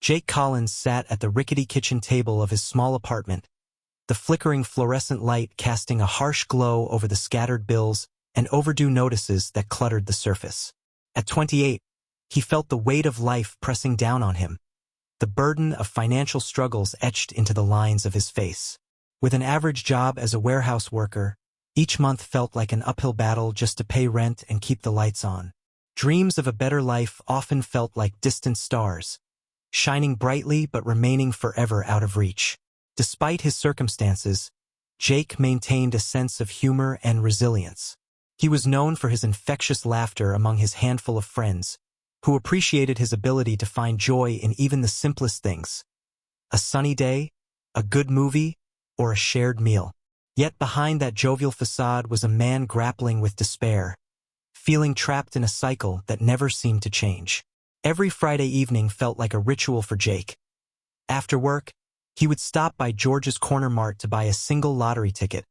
Jake Collins sat at the rickety kitchen table of his small apartment, the flickering fluorescent light casting a harsh glow over the scattered bills and overdue notices that cluttered the surface. At 28, he felt the weight of life pressing down on him, the burden of financial struggles etched into the lines of his face. With an average job as a warehouse worker, each month felt like an uphill battle just to pay rent and keep the lights on. Dreams of a better life often felt like distant stars, shining brightly but remaining forever out of reach. Despite his circumstances, Jake maintained a sense of humor and resilience. He was known for his infectious laughter among his handful of friends, who appreciated his ability to find joy in even the simplest things. A sunny day, a good movie, or a shared meal. Yet behind that jovial facade was a man grappling with despair, feeling trapped in a cycle that never seemed to change. Every Friday evening felt like a ritual for Jake. After work, he would stop by George's Corner Mart to buy a single lottery ticket,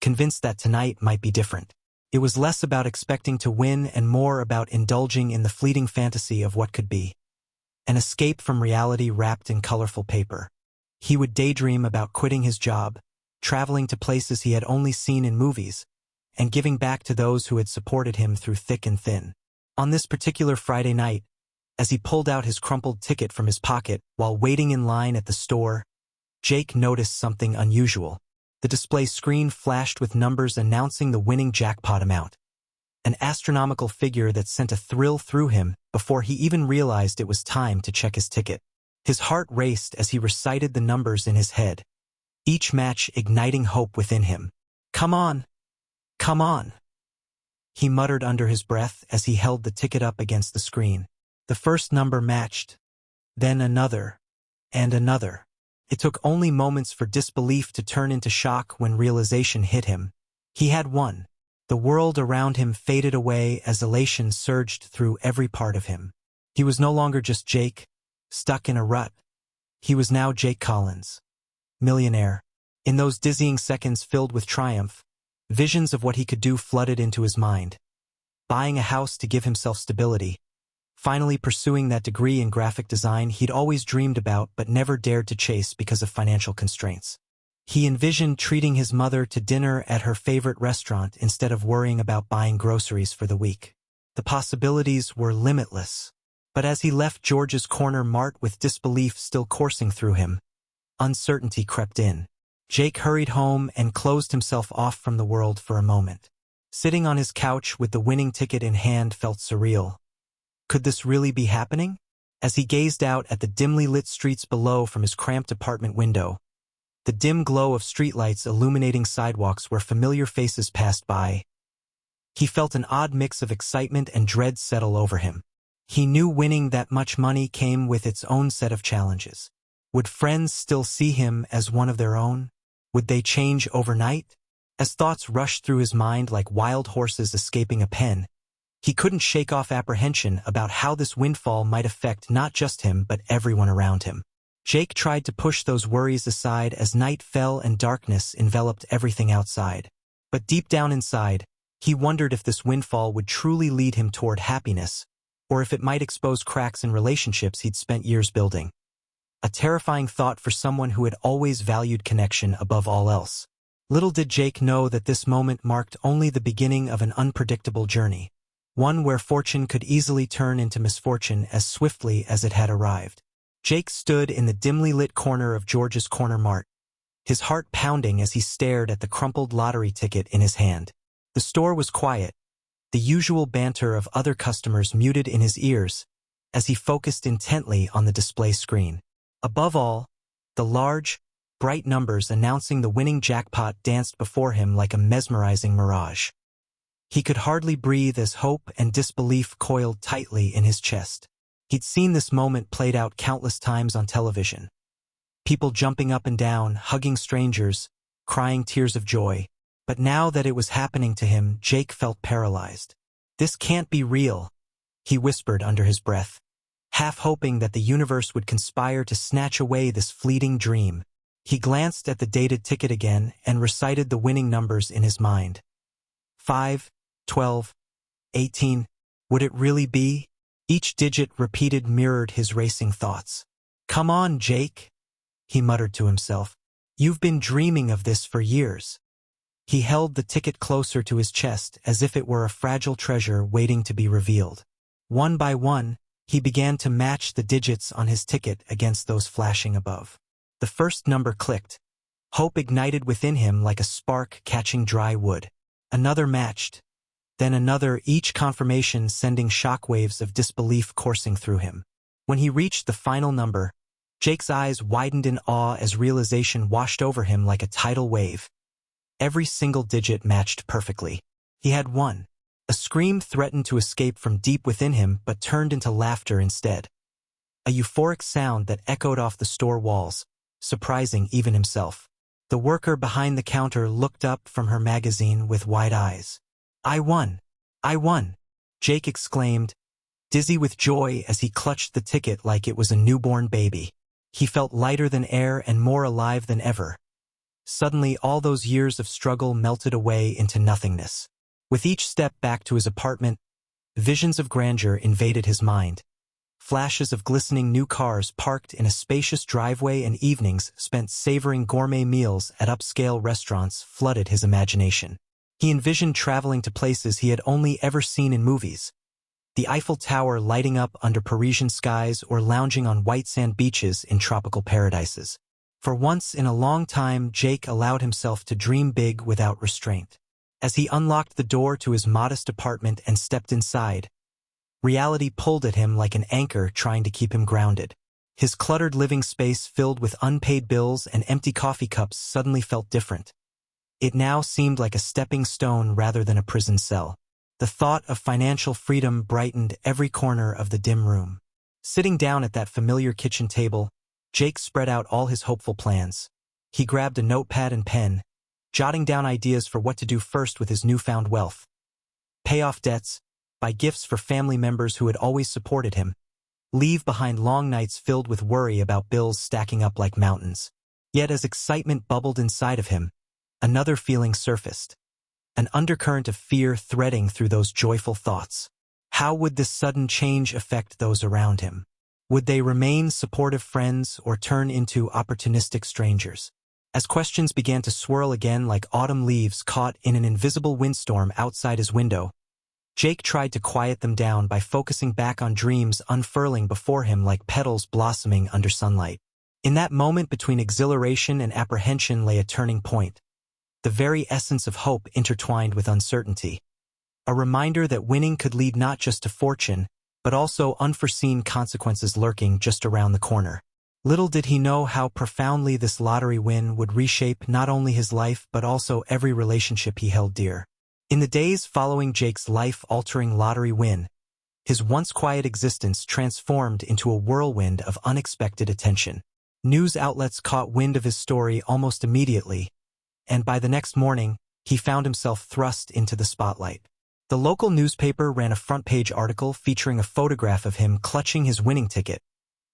convinced that tonight might be different. It was less about expecting to win and more about indulging in the fleeting fantasy of what could be. An escape from reality wrapped in colorful paper. He would daydream about quitting his job, traveling to places he had only seen in movies, and giving back to those who had supported him through thick and thin. On this particular Friday night, as he pulled out his crumpled ticket from his pocket while waiting in line at the store, Jake noticed something unusual. The display screen flashed with numbers announcing the winning jackpot amount. An astronomical figure that sent a thrill through him before he even realized it was time to check his ticket. His heart raced as he recited the numbers in his head, each match igniting hope within him. "Come on! Come on!" he muttered under his breath as he held the ticket up against the screen. The first number matched, then another, and another. It took only moments for disbelief to turn into shock when realization hit him. He had won. The world around him faded away as elation surged through every part of him. He was no longer just Jake, stuck in a rut. He was now Jake Collins, millionaire. In those dizzying seconds filled with triumph, visions of what he could do flooded into his mind. Buying a house to give himself stability. Finally pursuing that degree in graphic design he'd always dreamed about but never dared to chase because of financial constraints. He envisioned treating his mother to dinner at her favorite restaurant instead of worrying about buying groceries for the week. The possibilities were limitless. But as he left George's Corner Mart with disbelief still coursing through him, uncertainty crept in. Jake hurried home and closed himself off from the world for a moment. Sitting on his couch with the winning ticket in hand felt surreal. Could this really be happening? As he gazed out at the dimly lit streets below from his cramped apartment window, the dim glow of streetlights illuminating sidewalks where familiar faces passed by, he felt an odd mix of excitement and dread settle over him. He knew winning that much money came with its own set of challenges. Would friends still see him as one of their own? Would they change overnight? As thoughts rushed through his mind like wild horses escaping a pen, he couldn't shake off apprehension about how this windfall might affect not just him but everyone around him. Jake tried to push those worries aside as night fell and darkness enveloped everything outside. But deep down inside, he wondered if this windfall would truly lead him toward happiness, or if it might expose cracks in relationships he'd spent years building. A terrifying thought for someone who had always valued connection above all else. Little did Jake know that this moment marked only the beginning of an unpredictable journey. One where fortune could easily turn into misfortune as swiftly as it had arrived. Jake stood in the dimly lit corner of George's Corner Mart, his heart pounding as he stared at the crumpled lottery ticket in his hand. The store was quiet, the usual banter of other customers muted in his ears as he focused intently on the display screen. Above all, the large, bright numbers announcing the winning jackpot danced before him like a mesmerizing mirage. He could hardly breathe as hope and disbelief coiled tightly in his chest. He'd seen this moment played out countless times on television. People jumping up and down, hugging strangers, crying tears of joy. But now that it was happening to him, Jake felt paralyzed. "This can't be real," he whispered under his breath, half hoping that the universe would conspire to snatch away this fleeting dream. He glanced at the dated ticket again and recited the winning numbers in his mind. 5, 12, 18. Would it really be? Each digit repeated mirrored his racing thoughts. "Come on, Jake," he muttered to himself. "You've been dreaming of this for years." He held the ticket closer to his chest as if it were a fragile treasure waiting to be revealed. One by one, he began to match the digits on his ticket against those flashing above. The first number clicked. Hope ignited within him like a spark catching dry wood. Another matched, then another, each confirmation sending shockwaves of disbelief coursing through him. When he reached the final number, Jake's eyes widened in awe as realization washed over him like a tidal wave. Every single digit matched perfectly. He had won. A scream threatened to escape from deep within him but turned into laughter instead. A euphoric sound that echoed off the store walls, surprising even himself. The worker behind the counter looked up from her magazine with wide eyes. "I won! I won!" Jake exclaimed, dizzy with joy as he clutched the ticket like it was a newborn baby. He felt lighter than air and more alive than ever. Suddenly, all those years of struggle melted away into nothingness. With each step back to his apartment, visions of grandeur invaded his mind. Flashes of glistening new cars parked in a spacious driveway and evenings spent savoring gourmet meals at upscale restaurants flooded his imagination. He envisioned traveling to places he had only ever seen in movies. The Eiffel Tower lighting up under Parisian skies or lounging on white sand beaches in tropical paradises. For once in a long time, Jake allowed himself to dream big without restraint. As he unlocked the door to his modest apartment and stepped inside, reality pulled at him like an anchor trying to keep him grounded. His cluttered living space filled with unpaid bills and empty coffee cups suddenly felt different. It now seemed like a stepping stone rather than a prison cell. The thought of financial freedom brightened every corner of the dim room. Sitting down at that familiar kitchen table, Jake spread out all his hopeful plans. He grabbed a notepad and pen, jotting down ideas for what to do first with his newfound wealth. Pay off debts, buy gifts for family members who had always supported him, leave behind long nights filled with worry about bills stacking up like mountains. Yet as excitement bubbled inside of him, another feeling surfaced. An undercurrent of fear threading through those joyful thoughts. How would this sudden change affect those around him? Would they remain supportive friends or turn into opportunistic strangers? As questions began to swirl again like autumn leaves caught in an invisible windstorm outside his window, Jake tried to quiet them down by focusing back on dreams unfurling before him like petals blossoming under sunlight. In that moment between exhilaration and apprehension lay a turning point. The very essence of hope intertwined with uncertainty. A reminder that winning could lead not just to fortune, but also unforeseen consequences lurking just around the corner. Little did he know how profoundly this lottery win would reshape not only his life but also every relationship he held dear. In the days following Jake's life-altering lottery win, his once quiet existence transformed into a whirlwind of unexpected attention. News outlets caught wind of his story almost immediately, and by the next morning, he found himself thrust into the spotlight. The local newspaper ran a front-page article featuring a photograph of him clutching his winning ticket,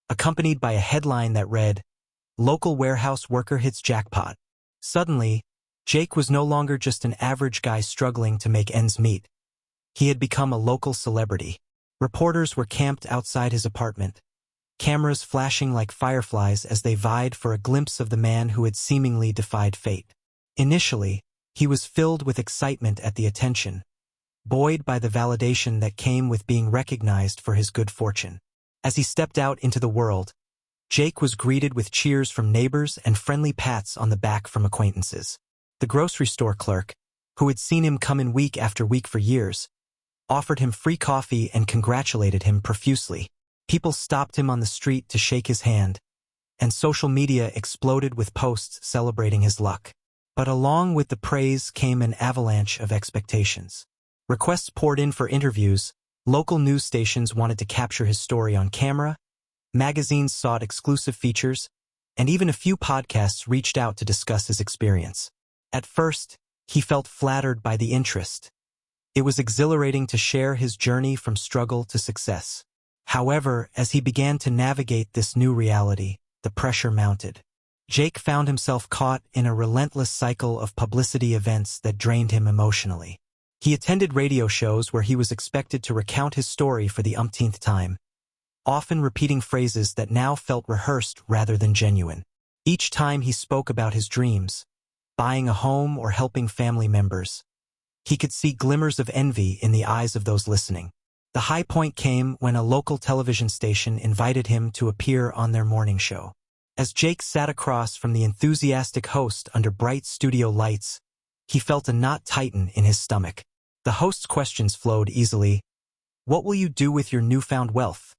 accompanied by a headline that read, "Local warehouse worker hits jackpot." Suddenly, Jake was no longer just an average guy struggling to make ends meet. He had become a local celebrity. Reporters were camped outside his apartment, cameras flashing like fireflies as they vied for a glimpse of the man who had seemingly defied fate. Initially, he was filled with excitement at the attention, buoyed by the validation that came with being recognized for his good fortune. As he stepped out into the world, Jake was greeted with cheers from neighbors and friendly pats on the back from acquaintances. The grocery store clerk, who had seen him come in week after week for years, offered him free coffee and congratulated him profusely. People stopped him on the street to shake his hand, and social media exploded with posts celebrating his luck. But along with the praise came an avalanche of expectations. Requests poured in for interviews, local news stations wanted to capture his story on camera, magazines sought exclusive features, and even a few podcasts reached out to discuss his experience. At first, he felt flattered by the interest. It was exhilarating to share his journey from struggle to success. However, as he began to navigate this new reality, the pressure mounted. Jake found himself caught in a relentless cycle of publicity events that drained him emotionally. He attended radio shows where he was expected to recount his story for the umpteenth time, often repeating phrases that now felt rehearsed rather than genuine. Each time he spoke about his dreams, buying a home or helping family members, he could see glimmers of envy in the eyes of those listening. The high point came when a local television station invited him to appear on their morning show. As Jake sat across from the enthusiastic host under bright studio lights, he felt a knot tighten in his stomach. The host's questions flowed easily. What will you do with your newfound wealth?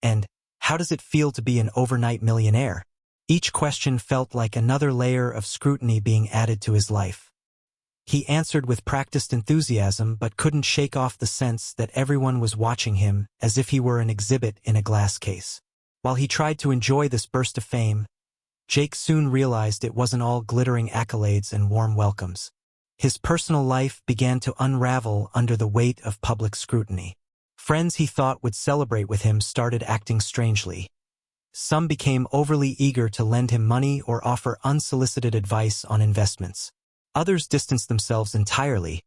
And how does it feel to be an overnight millionaire? Each question felt like another layer of scrutiny being added to his life. He answered with practiced enthusiasm but couldn't shake off the sense that everyone was watching him as if he were an exhibit in a glass case. While he tried to enjoy this burst of fame, Jake soon realized it wasn't all glittering accolades and warm welcomes. His personal life began to unravel under the weight of public scrutiny. Friends he thought would celebrate with him started acting strangely. Some became overly eager to lend him money or offer unsolicited advice on investments. Others distanced themselves entirely,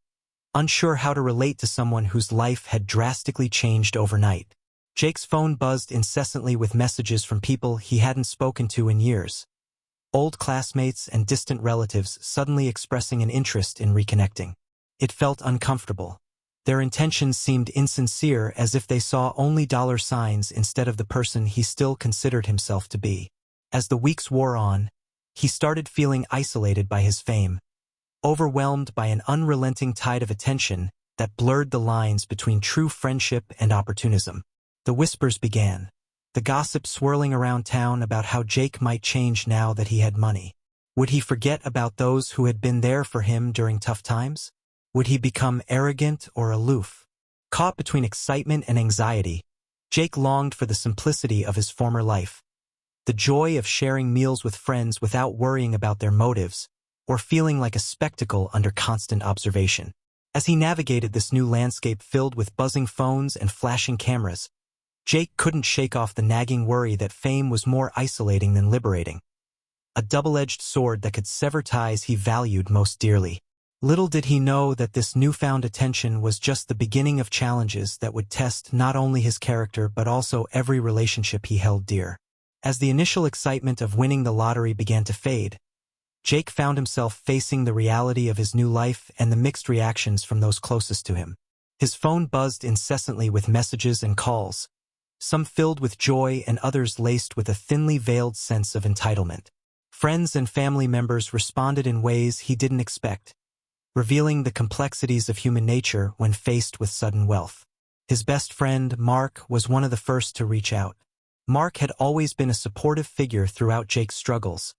unsure how to relate to someone whose life had drastically changed overnight. Jake's phone buzzed incessantly with messages from people he hadn't spoken to in years. Old classmates and distant relatives suddenly expressing an interest in reconnecting. It felt uncomfortable. Their intentions seemed insincere, as if they saw only dollar signs instead of the person he still considered himself to be. As the weeks wore on, he started feeling isolated by his fame, overwhelmed by an unrelenting tide of attention that blurred the lines between true friendship and opportunism. The whispers began, the gossip swirling around town about how Jake might change now that he had money. Would he forget about those who had been there for him during tough times? Would he become arrogant or aloof? Caught between excitement and anxiety, Jake longed for the simplicity of his former life, the joy of sharing meals with friends without worrying about their motives, or feeling like a spectacle under constant observation. As he navigated this new landscape filled with buzzing phones and flashing cameras, Jake couldn't shake off the nagging worry that fame was more isolating than liberating. A double-edged sword that could sever ties he valued most dearly. Little did he know that this newfound attention was just the beginning of challenges that would test not only his character but also every relationship he held dear. As the initial excitement of winning the lottery began to fade, Jake found himself facing the reality of his new life and the mixed reactions from those closest to him. His phone buzzed incessantly with messages and calls, some filled with joy and others laced with a thinly veiled sense of entitlement. Friends and family members responded in ways he didn't expect, revealing the complexities of human nature when faced with sudden wealth. His best friend, Mark, was one of the first to reach out. Mark had always been a supportive figure throughout Jake's struggles,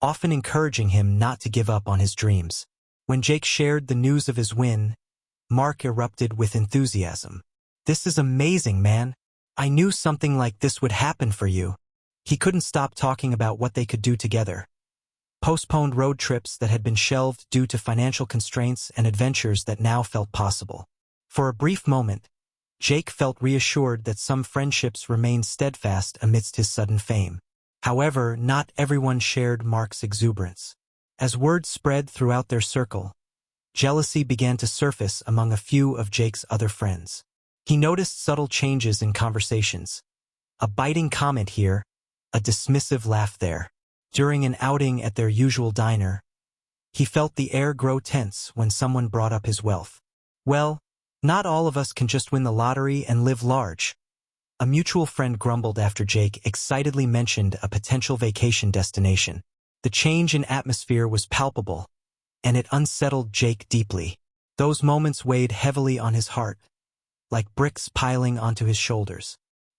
often encouraging him not to give up on his dreams. When Jake shared the news of his win, Mark erupted with enthusiasm. "This is amazing, man. I knew something like this would happen for you." He couldn't stop talking about what they could do together. Postponed road trips that had been shelved due to financial constraints and adventures that now felt possible. For a brief moment, Jake felt reassured that some friendships remained steadfast amidst his sudden fame. However, not everyone shared Mark's exuberance. As word spread throughout their circle, jealousy began to surface among a few of Jake's other friends. He noticed subtle changes in conversations. A biting comment here, a dismissive laugh there. During an outing at their usual diner, he felt the air grow tense when someone brought up his wealth. "Well, not all of us can just win the lottery and live large," a mutual friend grumbled after Jake excitedly mentioned a potential vacation destination. The change in atmosphere was palpable, and it unsettled Jake deeply. Those moments weighed heavily on his heart, like bricks piling onto his shoulders.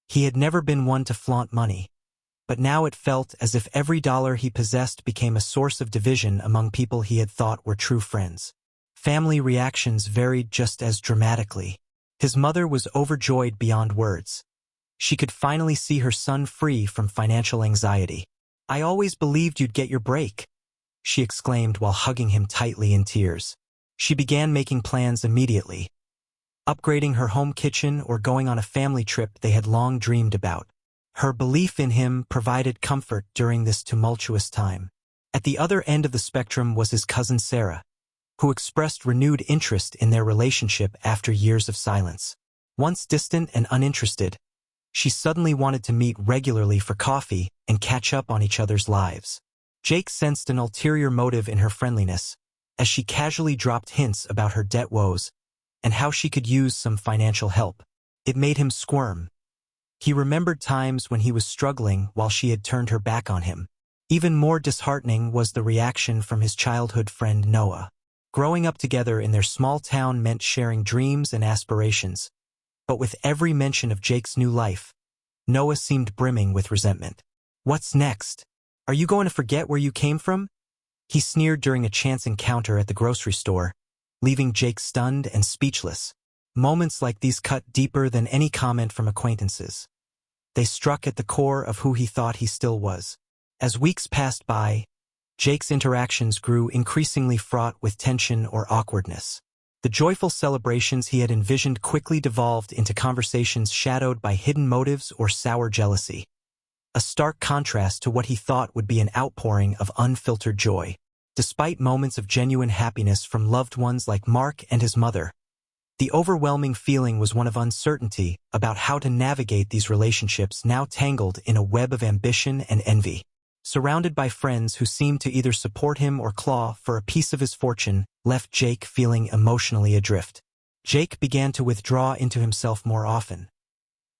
He had never been one to flaunt money, but now it felt as if every dollar he possessed became a source of division among people he had thought were true friends. Family reactions varied just as dramatically. His mother was overjoyed beyond words. She could finally see her son free from financial anxiety. "I always believed you'd get your break," she exclaimed while hugging him tightly in tears. She began making plans immediately, upgrading her home kitchen or going on a family trip they had long dreamed about. Her belief in him provided comfort during this tumultuous time. At the other end of the spectrum was his cousin Sarah, who expressed renewed interest in their relationship after years of silence. Once distant and uninterested, She suddenly wanted to meet regularly for coffee and catch up on each other's lives. Jake sensed an ulterior motive in her friendliness, as she casually dropped hints about her debt woes and how she could use some financial help. It made him squirm. He remembered times when he was struggling while she had turned her back on him. Even more disheartening was the reaction from his childhood friend Noah. Growing up together in their small town meant sharing dreams and aspirations, but with every mention of Jake's new life, Noah seemed brimming with resentment. "What's next? Are you going to forget where you came from?" He sneered during a chance encounter at the grocery store, leaving Jake stunned and speechless. Moments like these cut deeper than any comment from acquaintances. They struck at the core of who he thought he still was. As weeks passed by, Jake's interactions grew increasingly fraught with tension or awkwardness. The joyful celebrations he had envisioned quickly devolved into conversations shadowed by hidden motives or sour jealousy. A stark contrast to what he thought would be an outpouring of unfiltered joy. Despite moments of genuine happiness from loved ones like Mark and his mother, the overwhelming feeling was one of uncertainty about how to navigate these relationships now tangled in a web of ambition and envy. Surrounded by friends who seemed to either support him or claw for a piece of his fortune, left Jake feeling emotionally adrift. Jake began to withdraw into himself more often.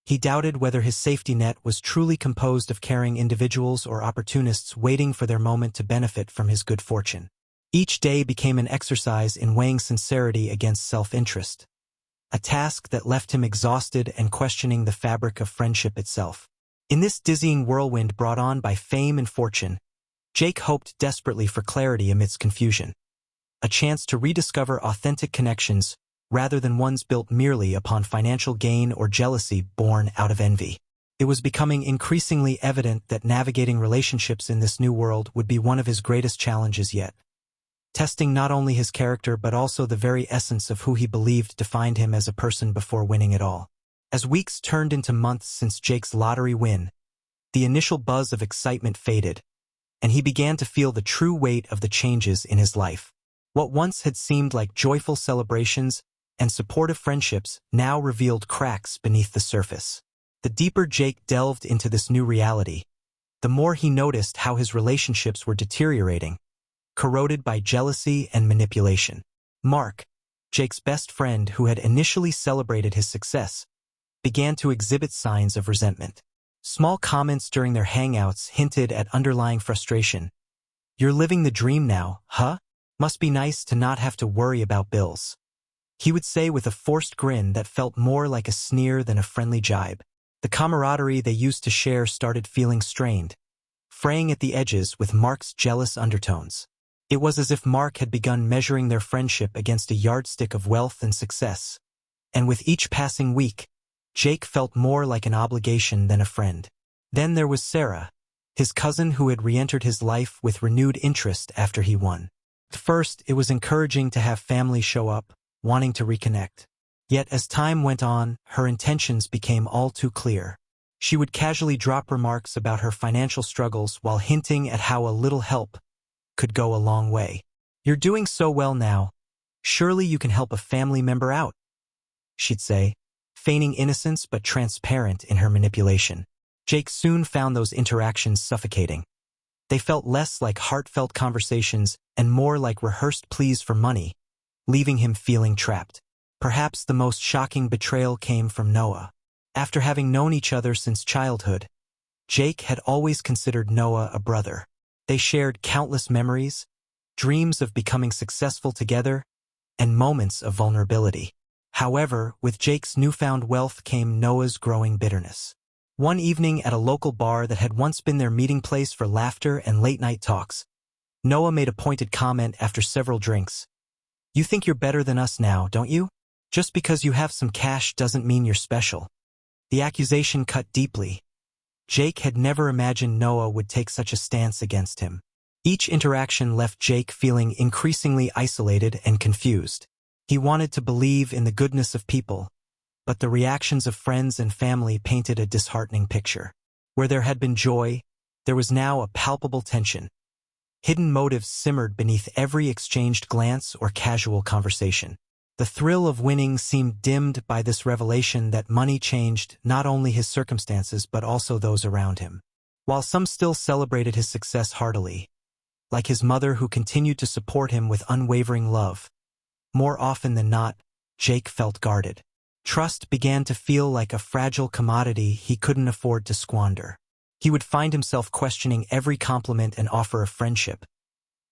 He doubted whether his safety net was truly composed of caring individuals or opportunists waiting for their moment to benefit from his good fortune. Each day became an exercise in weighing sincerity against self-interest, a task that left him exhausted and questioning the fabric of friendship itself. In this dizzying whirlwind brought on by fame and fortune, Jake hoped desperately for clarity amidst confusion, a chance to rediscover authentic connections rather than ones built merely upon financial gain or jealousy born out of envy. It was becoming increasingly evident that navigating relationships in this new world would be one of his greatest challenges yet, testing not only his character but also the very essence of who he believed defined him as a person before winning it all. As weeks turned into months since Jake's lottery win, the initial buzz of excitement faded, and he began to feel the true weight of the changes in his life. What once had seemed like joyful celebrations and supportive friendships now revealed cracks beneath the surface. The deeper Jake delved into this new reality, the more he noticed how his relationships were deteriorating, corroded by jealousy and manipulation. Mark, Jake's best friend who had initially celebrated his success, began to exhibit signs of resentment. Small comments during their hangouts hinted at underlying frustration. "You're living the dream now, huh? Must be nice to not have to worry about bills," he would say with a forced grin that felt more like a sneer than a friendly jibe. The camaraderie they used to share started feeling strained, fraying at the edges with Mark's jealous undertones. It was as if Mark had begun measuring their friendship against a yardstick of wealth and success, and with each passing week, Jake felt more like an obligation than a friend. Then there was Sarah, his cousin who had re-entered his life with renewed interest after he won. At first, it was encouraging to have family show up, wanting to reconnect. Yet as time went on, her intentions became all too clear. She would casually drop remarks about her financial struggles while hinting at how a little help could go a long way. "You're doing so well now. Surely you can help a family member out," she'd say, feigning innocence but transparent in her manipulation. Jake soon found those interactions suffocating. They felt less like heartfelt conversations and more like rehearsed pleas for money, leaving him feeling trapped. Perhaps the most shocking betrayal came from Noah. After having known each other since childhood, Jake had always considered Noah a brother. They shared countless memories, dreams of becoming successful together, and moments of vulnerability. However, with Jake's newfound wealth came Noah's growing bitterness. One evening at a local bar that had once been their meeting place for laughter and late-night talks, Noah made a pointed comment after several drinks. "You think you're better than us now, don't you? Just because you have some cash doesn't mean you're special." The accusation cut deeply. Jake had never imagined Noah would take such a stance against him. Each interaction left Jake feeling increasingly isolated and confused. He wanted to believe in the goodness of people, but the reactions of friends and family painted a disheartening picture. Where there had been joy, there was now a palpable tension. Hidden motives simmered beneath every exchanged glance or casual conversation. The thrill of winning seemed dimmed by this revelation that money changed not only his circumstances but also those around him. While some still celebrated his success heartily, like his mother who continued to support him with unwavering love, more often than not, Jake felt guarded. Trust began to feel like a fragile commodity he couldn't afford to squander. He would find himself questioning every compliment and offer of friendship.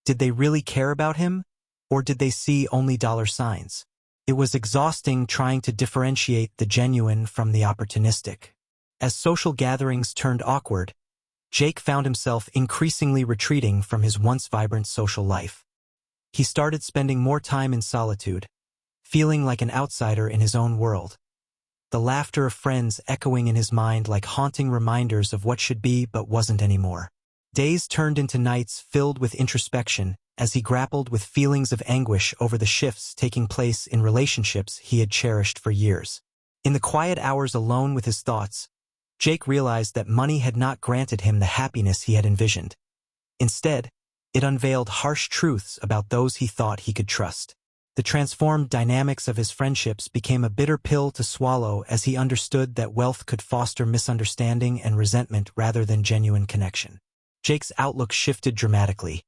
Did they really care about him, or did they see only dollar signs? It was exhausting trying to differentiate the genuine from the opportunistic. As social gatherings turned awkward, Jake found himself increasingly retreating from his once vibrant social life. He started spending more time in solitude, feeling like an outsider in his own world. The laughter of friends echoing in his mind like haunting reminders of what should be but wasn't anymore. Days turned into nights filled with introspection as he grappled with feelings of anguish over the shifts taking place in relationships he had cherished for years. In the quiet hours alone with his thoughts, Jake realized that money had not granted him the happiness he had envisioned. Instead, it unveiled harsh truths about those he thought he could trust. The transformed dynamics of his friendships became a bitter pill to swallow as he understood that wealth could foster misunderstanding and resentment rather than genuine connection. Jake's outlook shifted dramatically.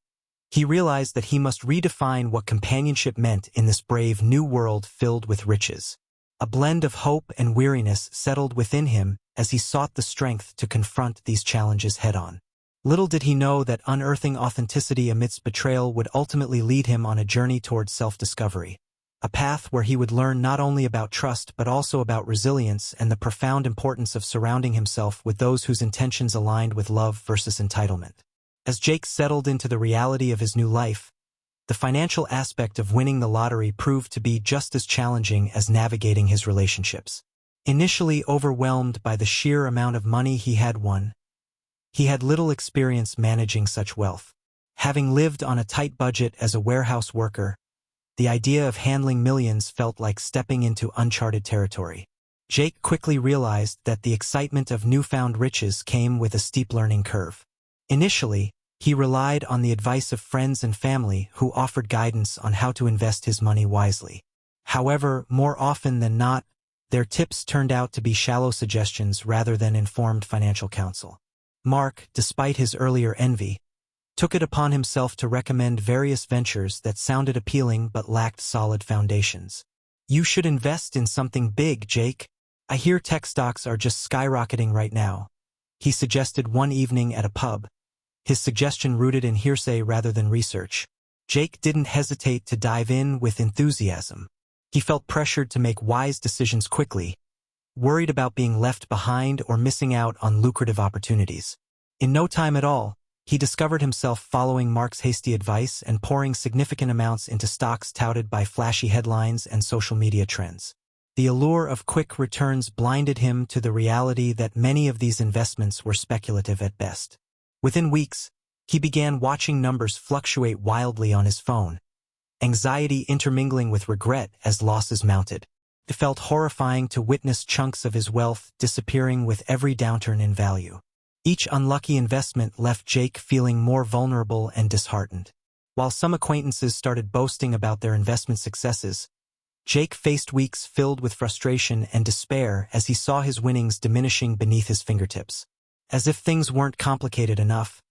He realized that he must redefine what companionship meant in this brave new world filled with riches. A blend of hope and weariness settled within him as he sought the strength to confront these challenges head-on. Little did he know that unearthing authenticity amidst betrayal would ultimately lead him on a journey towards self-discovery, a path where he would learn not only about trust but also about resilience and the profound importance of surrounding himself with those whose intentions aligned with love versus entitlement. As Jake settled into the reality of his new life, the financial aspect of winning the lottery proved to be just as challenging as navigating his relationships. Initially overwhelmed by the sheer amount of money he had won, he had little experience managing such wealth. Having lived on a tight budget as a warehouse worker, the idea of handling millions felt like stepping into uncharted territory. Jake quickly realized that the excitement of newfound riches came with a steep learning curve. Initially, he relied on the advice of friends and family who offered guidance on how to invest his money wisely. However, more often than not, their tips turned out to be shallow suggestions rather than informed financial counsel. Mark, despite his earlier envy, took it upon himself to recommend various ventures that sounded appealing but lacked solid foundations. "You should invest in something big, Jake. I hear tech stocks are just skyrocketing right now," he suggested one evening at a pub, his suggestion rooted in hearsay rather than research. Jake didn't hesitate to dive in with enthusiasm. He felt pressured to make wise decisions quickly, worried about being left behind or missing out on lucrative opportunities. In no time at all, he discovered himself following Mark's hasty advice and pouring significant amounts into stocks touted by flashy headlines and social media trends. The allure of quick returns blinded him to the reality that many of these investments were speculative at best. Within weeks, he began watching numbers fluctuate wildly on his phone, anxiety intermingling with regret as losses mounted. It felt horrifying to witness chunks of his wealth disappearing with every downturn in value. Each unlucky investment left Jake feeling more vulnerable and disheartened. While some acquaintances started boasting about their investment successes, Jake faced weeks filled with frustration and despair as he saw his winnings diminishing beneath his fingertips. As if things weren't complicated enough,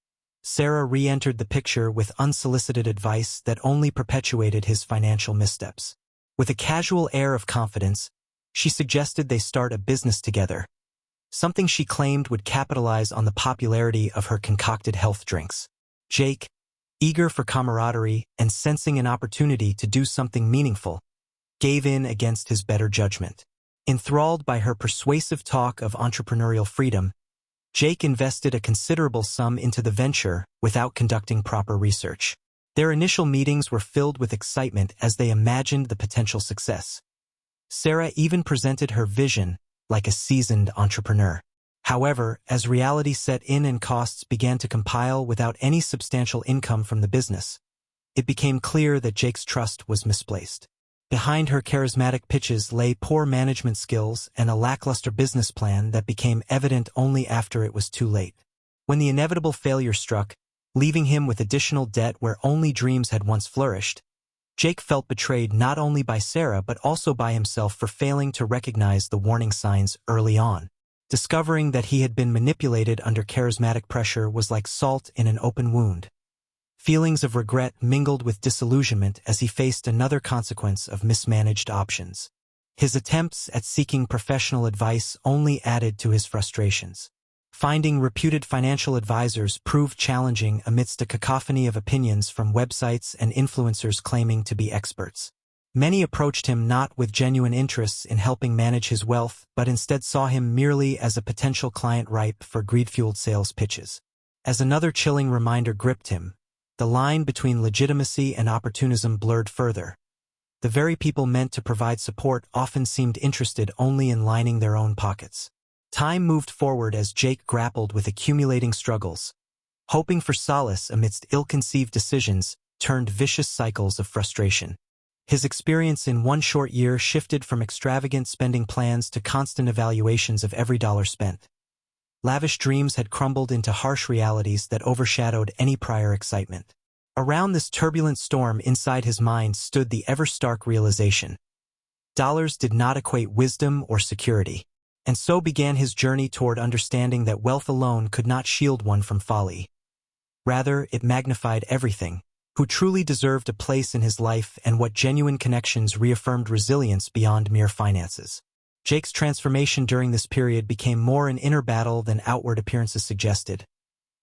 Sarah re-entered the picture with unsolicited advice that only perpetuated his financial missteps. With a casual air of confidence, she suggested they start a business together, something she claimed would capitalize on the popularity of her concocted health drinks. Jake, eager for camaraderie and sensing an opportunity to do something meaningful, gave in against his better judgment. Enthralled by her persuasive talk of entrepreneurial freedom, Jake invested a considerable sum into the venture without conducting proper research. Their initial meetings were filled with excitement as they imagined the potential success. Sarah even presented her vision like a seasoned entrepreneur. However, as reality set in and costs began to compile without any substantial income from the business, it became clear that Jake's trust was misplaced. Behind her charismatic pitches lay poor management skills and a lackluster business plan that became evident only after it was too late. When the inevitable failure struck, leaving him with additional debt where only dreams had once flourished, Jake felt betrayed not only by Sarah but also by himself for failing to recognize the warning signs early on. Discovering that he had been manipulated under charismatic pressure was like salt in an open wound. Feelings of regret mingled with disillusionment as he faced another consequence of mismanaged options. His attempts at seeking professional advice only added to his frustrations. Finding reputed financial advisors proved challenging amidst a cacophony of opinions from websites and influencers claiming to be experts. Many approached him not with genuine interests in helping manage his wealth, but instead saw him merely as a potential client ripe for greed-fueled sales pitches. As another chilling reminder gripped him, the line between legitimacy and opportunism blurred further. The very people meant to provide support often seemed interested only in lining their own pockets. Time moved forward as Jake grappled with accumulating struggles. Hoping for solace amidst ill-conceived decisions turned vicious cycles of frustration. His experience in one short year shifted from extravagant spending plans to constant evaluations of every dollar spent. Lavish dreams had crumbled into harsh realities that overshadowed any prior excitement. Around this turbulent storm inside his mind stood the ever-stark realization. Dollars did not equate wisdom or security. And so began his journey toward understanding that wealth alone could not shield one from folly. Rather, it magnified everything, who truly deserved a place in his life and what genuine connections reaffirmed resilience beyond mere finances. Jake's transformation during this period became more an inner battle than outward appearances suggested.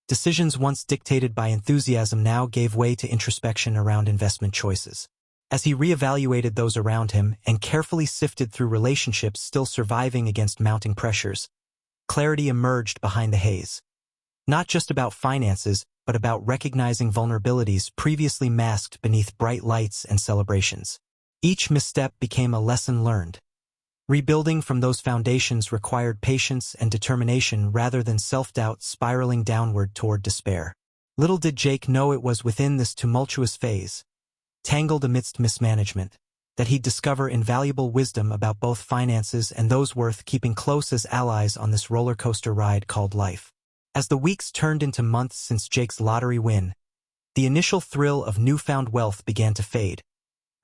Decisions once dictated by enthusiasm now gave way to introspection around investment choices. As he reevaluated those around him and carefully sifted through relationships still surviving against mounting pressures, clarity emerged behind the haze. Not just about finances, but about recognizing vulnerabilities previously masked beneath bright lights and celebrations. Each misstep became a lesson learned. Rebuilding from those foundations required patience and determination rather than self-doubt spiraling downward toward despair. Little did Jake know it was within this tumultuous phase, tangled amidst mismanagement, that he'd discover invaluable wisdom about both finances and those worth keeping close as allies on this roller coaster ride called life. As the weeks turned into months since Jake's lottery win, the initial thrill of newfound wealth began to fade,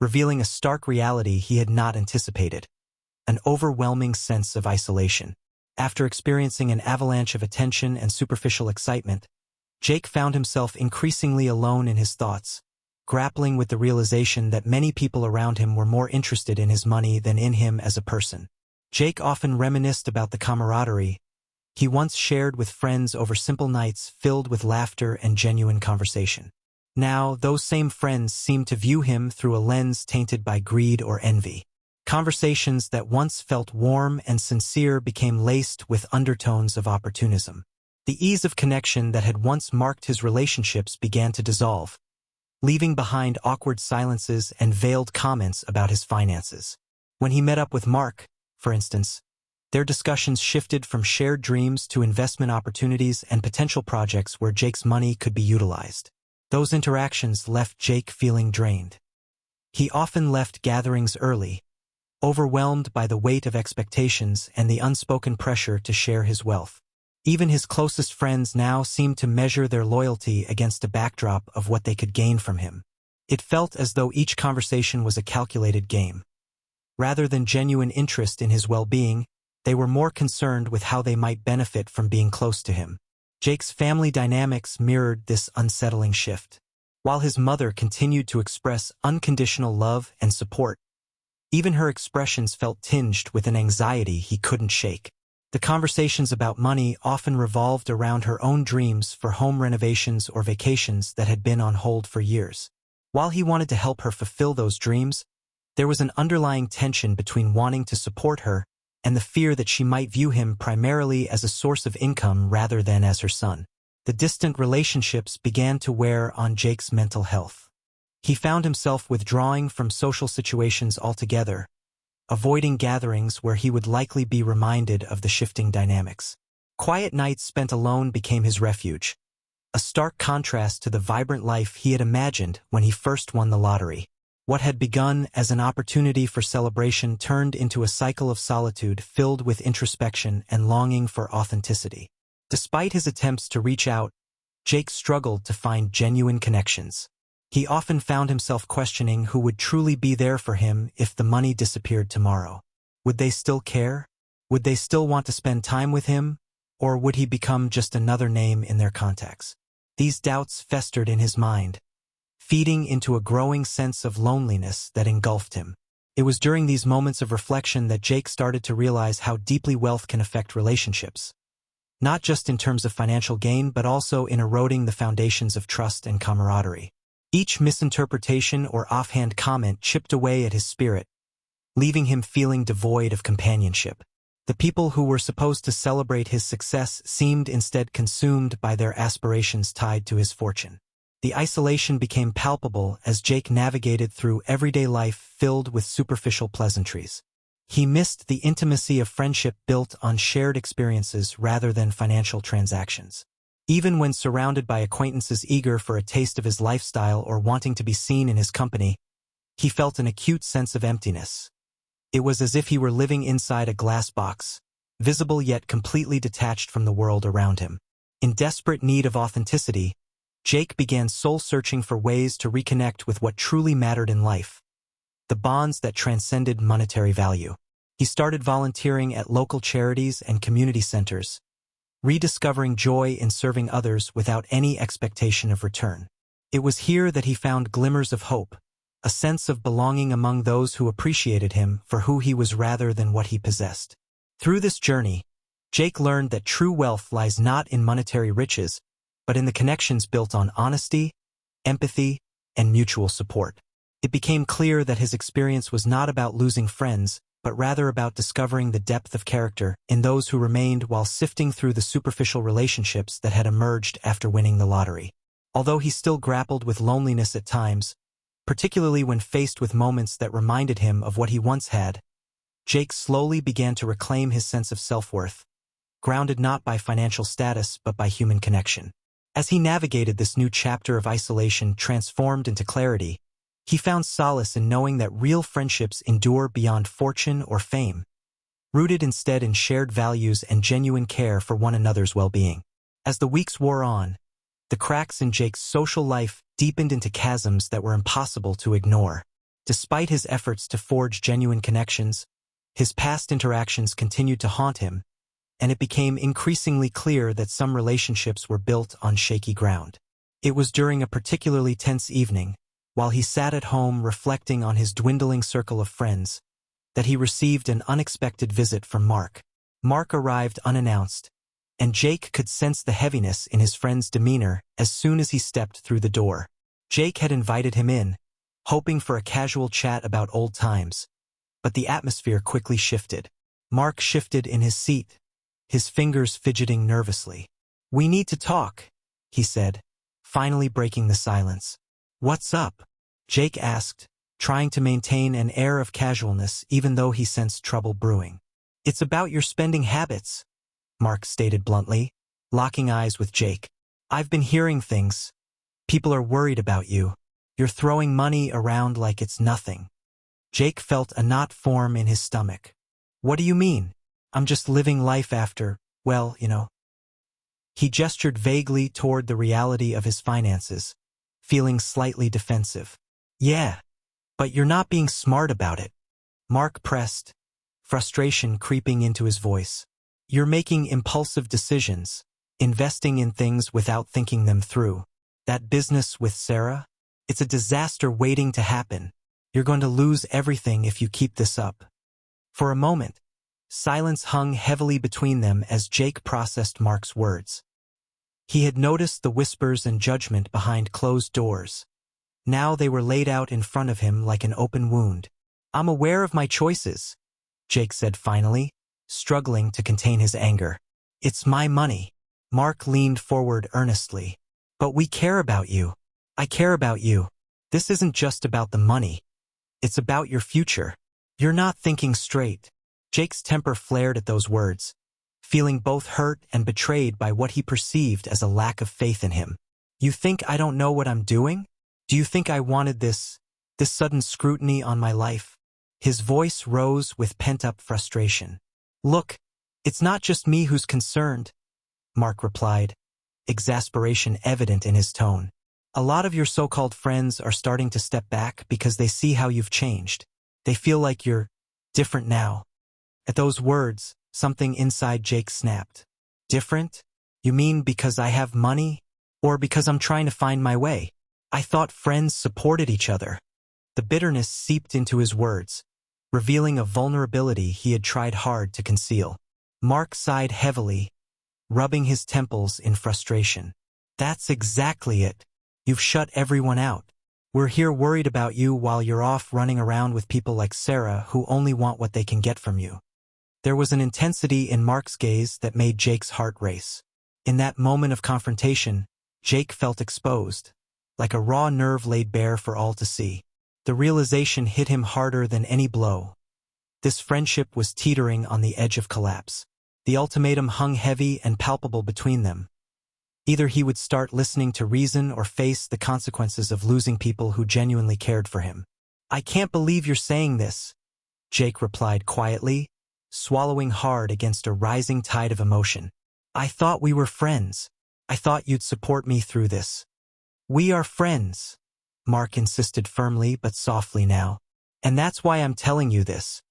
revealing a stark reality he had not anticipated: an overwhelming sense of isolation. After experiencing an avalanche of attention and superficial excitement, Jake found himself increasingly alone in his thoughts, grappling with the realization that many people around him were more interested in his money than in him as a person. Jake often reminisced about the camaraderie he once shared with friends over simple nights filled with laughter and genuine conversation. Now, those same friends seemed to view him through a lens tainted by greed or envy. Conversations that once felt warm and sincere became laced with undertones of opportunism. The ease of connection that had once marked his relationships began to dissolve, leaving behind awkward silences and veiled comments about his finances. When he met up with Mark, for instance, their discussions shifted from shared dreams to investment opportunities and potential projects where Jake's money could be utilized. Those interactions left Jake feeling drained. He often left gatherings early, overwhelmed by the weight of expectations and the unspoken pressure to share his wealth. Even his closest friends now seemed to measure their loyalty against a backdrop of what they could gain from him. It felt as though each conversation was a calculated game. Rather than genuine interest in his well-being, they were more concerned with how they might benefit from being close to him. Jake's family dynamics mirrored this unsettling shift. While his mother continued to express unconditional love and support, even her expressions felt tinged with an anxiety he couldn't shake. The conversations about money often revolved around her own dreams for home renovations or vacations that had been on hold for years. While he wanted to help her fulfill those dreams, there was an underlying tension between wanting to support her and the fear that she might view him primarily as a source of income rather than as her son. The distant relationships began to wear on Jake's mental health. He found himself withdrawing from social situations altogether, avoiding gatherings where he would likely be reminded of the shifting dynamics. Quiet nights spent alone became his refuge, a stark contrast to the vibrant life he had imagined when he first won the lottery. What had begun as an opportunity for celebration turned into a cycle of solitude filled with introspection and longing for authenticity. Despite his attempts to reach out, Jake struggled to find genuine connections. He often found himself questioning who would truly be there for him if the money disappeared tomorrow. Would they still care? Would they still want to spend time with him? Or would he become just another name in their contacts? These doubts festered in his mind, feeding into a growing sense of loneliness that engulfed him. It was during these moments of reflection that Jake started to realize how deeply wealth can affect relationships, not just in terms of financial gain but also in eroding the foundations of trust and camaraderie. Each misinterpretation or offhand comment chipped away at his spirit, leaving him feeling devoid of companionship. The people who were supposed to celebrate his success seemed instead consumed by their aspirations tied to his fortune. The isolation became palpable as Jake navigated through everyday life filled with superficial pleasantries. He missed the intimacy of friendship built on shared experiences rather than financial transactions. Even when surrounded by acquaintances eager for a taste of his lifestyle or wanting to be seen in his company, he felt an acute sense of emptiness. It was as if he were living inside a glass box, visible yet completely detached from the world around him. In desperate need of authenticity, Jake began soul-searching for ways to reconnect with what truly mattered in life, the bonds that transcended monetary value. He started volunteering at local charities and community centers, rediscovering joy in serving others without any expectation of return. It was here that he found glimmers of hope, a sense of belonging among those who appreciated him for who he was rather than what he possessed. Through this journey, Jake learned that true wealth lies not in monetary riches, but in the connections built on honesty, empathy, and mutual support. It became clear that his experience was not about losing friends, but rather about discovering the depth of character in those who remained while sifting through the superficial relationships that had emerged after winning the lottery. Although he still grappled with loneliness at times, particularly when faced with moments that reminded him of what he once had, Jake slowly began to reclaim his sense of self-worth, grounded not by financial status but by human connection. As he navigated this new chapter of isolation transformed into clarity, he found solace in knowing that real friendships endure beyond fortune or fame, rooted instead in shared values and genuine care for one another's well-being. As the weeks wore on, the cracks in Jake's social life deepened into chasms that were impossible to ignore. Despite his efforts to forge genuine connections, his past interactions continued to haunt him, and it became increasingly clear that some relationships were built on shaky ground. It was during a particularly tense evening, while he sat at home reflecting on his dwindling circle of friends, that he received an unexpected visit from Mark. Mark arrived unannounced, and Jake could sense the heaviness in his friend's demeanor as soon as he stepped through the door. Jake had invited him in, hoping for a casual chat about old times, but the atmosphere quickly shifted. Mark shifted in his seat, his fingers fidgeting nervously. "We need to talk," he said, finally breaking the silence. "What's up?" Jake asked, trying to maintain an air of casualness even though he sensed trouble brewing. "It's about your spending habits," Mark stated bluntly, locking eyes with Jake. "I've been hearing things. People are worried about you. You're throwing money around like it's nothing." Jake felt a knot form in his stomach. "What do you mean? I'm just living life after, well, you know." He gestured vaguely toward the reality of his finances, feeling slightly defensive. "Yeah, but you're not being smart about it," Mark pressed, frustration creeping into his voice. "You're making impulsive decisions, investing in things without thinking them through. That business with Sarah? It's a disaster waiting to happen. You're going to lose everything if you keep this up." For a moment, silence hung heavily between them as Jake processed Mark's words. He had noticed the whispers and judgment behind closed doors. Now they were laid out in front of him like an open wound. "I'm aware of my choices," Jake said finally, struggling to contain his anger. "It's my money." Mark leaned forward earnestly. "But we care about you. I care about you. This isn't just about the money. It's about your future. You're not thinking straight." Jake's temper flared at those words, feeling both hurt and betrayed by what he perceived as a lack of faith in him. "You think I don't know what I'm doing? Do you think I wanted this sudden scrutiny on my life?" His voice rose with pent-up frustration. "Look, it's not just me who's concerned," Mark replied, exasperation evident in his tone. A lot of your so-called friends are starting to step back because they see how you've changed. They feel like you're different now. At those words, something inside Jake snapped. Different? You mean because I have money? Or because I'm trying to find my way? I thought friends supported each other. The bitterness seeped into his words, revealing a vulnerability he had tried hard to conceal. Mark sighed heavily, rubbing his temples in frustration. That's exactly it. You've shut everyone out. We're here worried about you while you're off running around with people like Sarah who only want what they can get from you. There was an intensity in Mark's gaze that made Jake's heart race. In that moment of confrontation, Jake felt exposed, like a raw nerve laid bare for all to see. The realization hit him harder than any blow. This friendship was teetering on the edge of collapse. The ultimatum hung heavy and palpable between them. Either he would start listening to reason or face the consequences of losing people who genuinely cared for him. I can't believe you're saying this, Jake replied quietly, swallowing hard against a rising tide of emotion. I thought we were friends. I thought you'd support me through this. We are friends, Mark insisted firmly but softly now. And that's why I'm telling you this.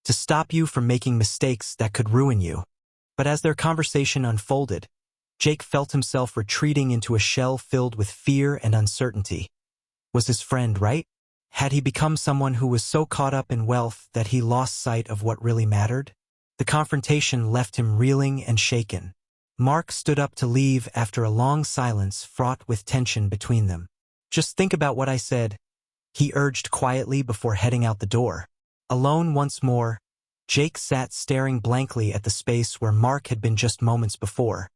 To stop you from making mistakes that could ruin you. But as their conversation unfolded, Jake felt himself retreating into a shell filled with fear and uncertainty. Was his friend right? Had he become someone who was so caught up in wealth that he lost sight of what really mattered? The confrontation left him reeling and shaken. Mark stood up to leave after a long silence fraught with tension between them. Just think about what I said, he urged quietly before heading out the door. Alone once more, Jake sat staring blankly at the space where Mark had been just moments before,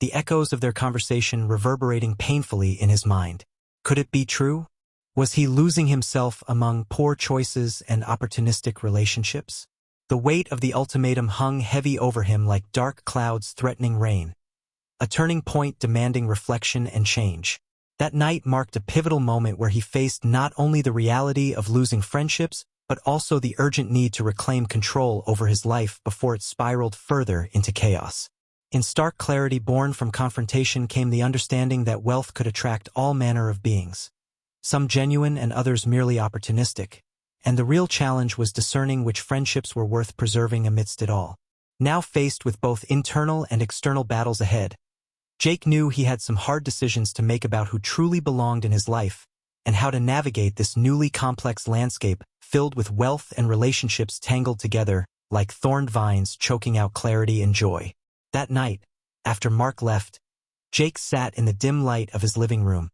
the echoes of their conversation reverberating painfully in his mind. Could it be true? Was he losing himself among poor choices and opportunistic relationships? The weight of the ultimatum hung heavy over him like dark clouds threatening rain, a turning point demanding reflection and change. That night marked a pivotal moment where he faced not only the reality of losing friendships, but also the urgent need to reclaim control over his life before it spiraled further into chaos. In stark clarity born from confrontation came the understanding that wealth could attract all manner of beings, some genuine and others merely opportunistic, and the real challenge was discerning which friendships were worth preserving amidst it all. Now faced with both internal and external battles ahead, Jake knew he had some hard decisions to make about who truly belonged in his life and how to navigate this newly complex landscape filled with wealth and relationships tangled together like thorned vines choking out clarity and joy. That night, after Mark left, Jake sat in the dim light of his living room,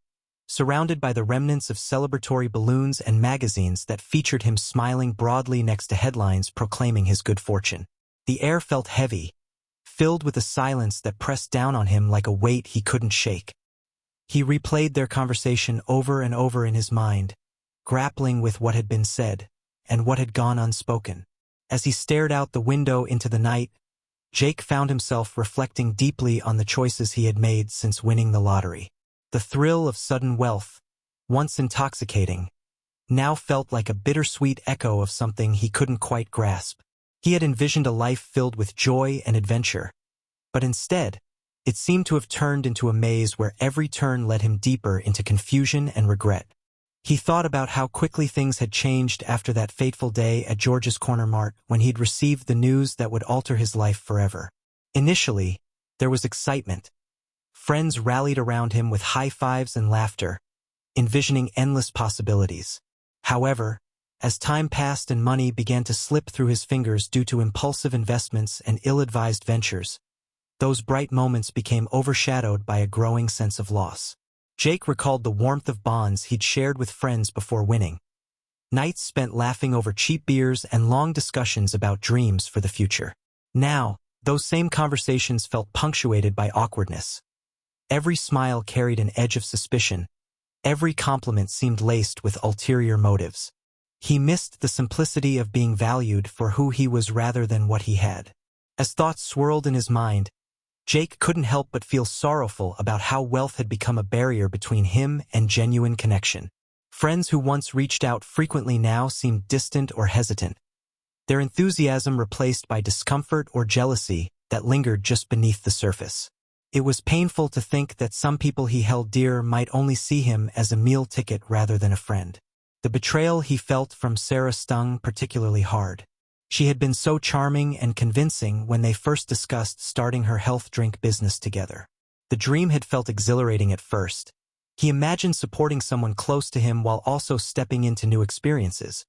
surrounded by the remnants of celebratory balloons and magazines that featured him smiling broadly next to headlines proclaiming his good fortune. The air felt heavy, filled with a silence that pressed down on him like a weight he couldn't shake. He replayed their conversation over and over in his mind, grappling with what had been said and what had gone unspoken. As he stared out the window into the night, Jake found himself reflecting deeply on the choices he had made since winning the lottery. The thrill of sudden wealth, once intoxicating, now felt like a bittersweet echo of something he couldn't quite grasp. He had envisioned a life filled with joy and adventure, but instead, it seemed to have turned into a maze where every turn led him deeper into confusion and regret. He thought about how quickly things had changed after that fateful day at George's Corner Mart when he'd received the news that would alter his life forever. Initially, there was excitement. Friends rallied around him with high fives and laughter, envisioning endless possibilities. However, as time passed and money began to slip through his fingers due to impulsive investments and ill-advised ventures, those bright moments became overshadowed by a growing sense of loss. Jake recalled the warmth of bonds he'd shared with friends before winning. Nights spent laughing over cheap beers and long discussions about dreams for the future. Now, those same conversations felt punctuated by awkwardness. Every smile carried an edge of suspicion. Every compliment seemed laced with ulterior motives. He missed the simplicity of being valued for who he was rather than what he had. As thoughts swirled in his mind, Jake couldn't help but feel sorrowful about how wealth had become a barrier between him and genuine connection. Friends who once reached out frequently now seemed distant or hesitant, their enthusiasm replaced by discomfort or jealousy that lingered just beneath the surface. It was painful to think that some people he held dear might only see him as a meal ticket rather than a friend. The betrayal he felt from Sarah stung particularly hard. She had been so charming and convincing when they first discussed starting her health drink business together. The dream had felt exhilarating at first. He imagined supporting someone close to him while also stepping into new experiences.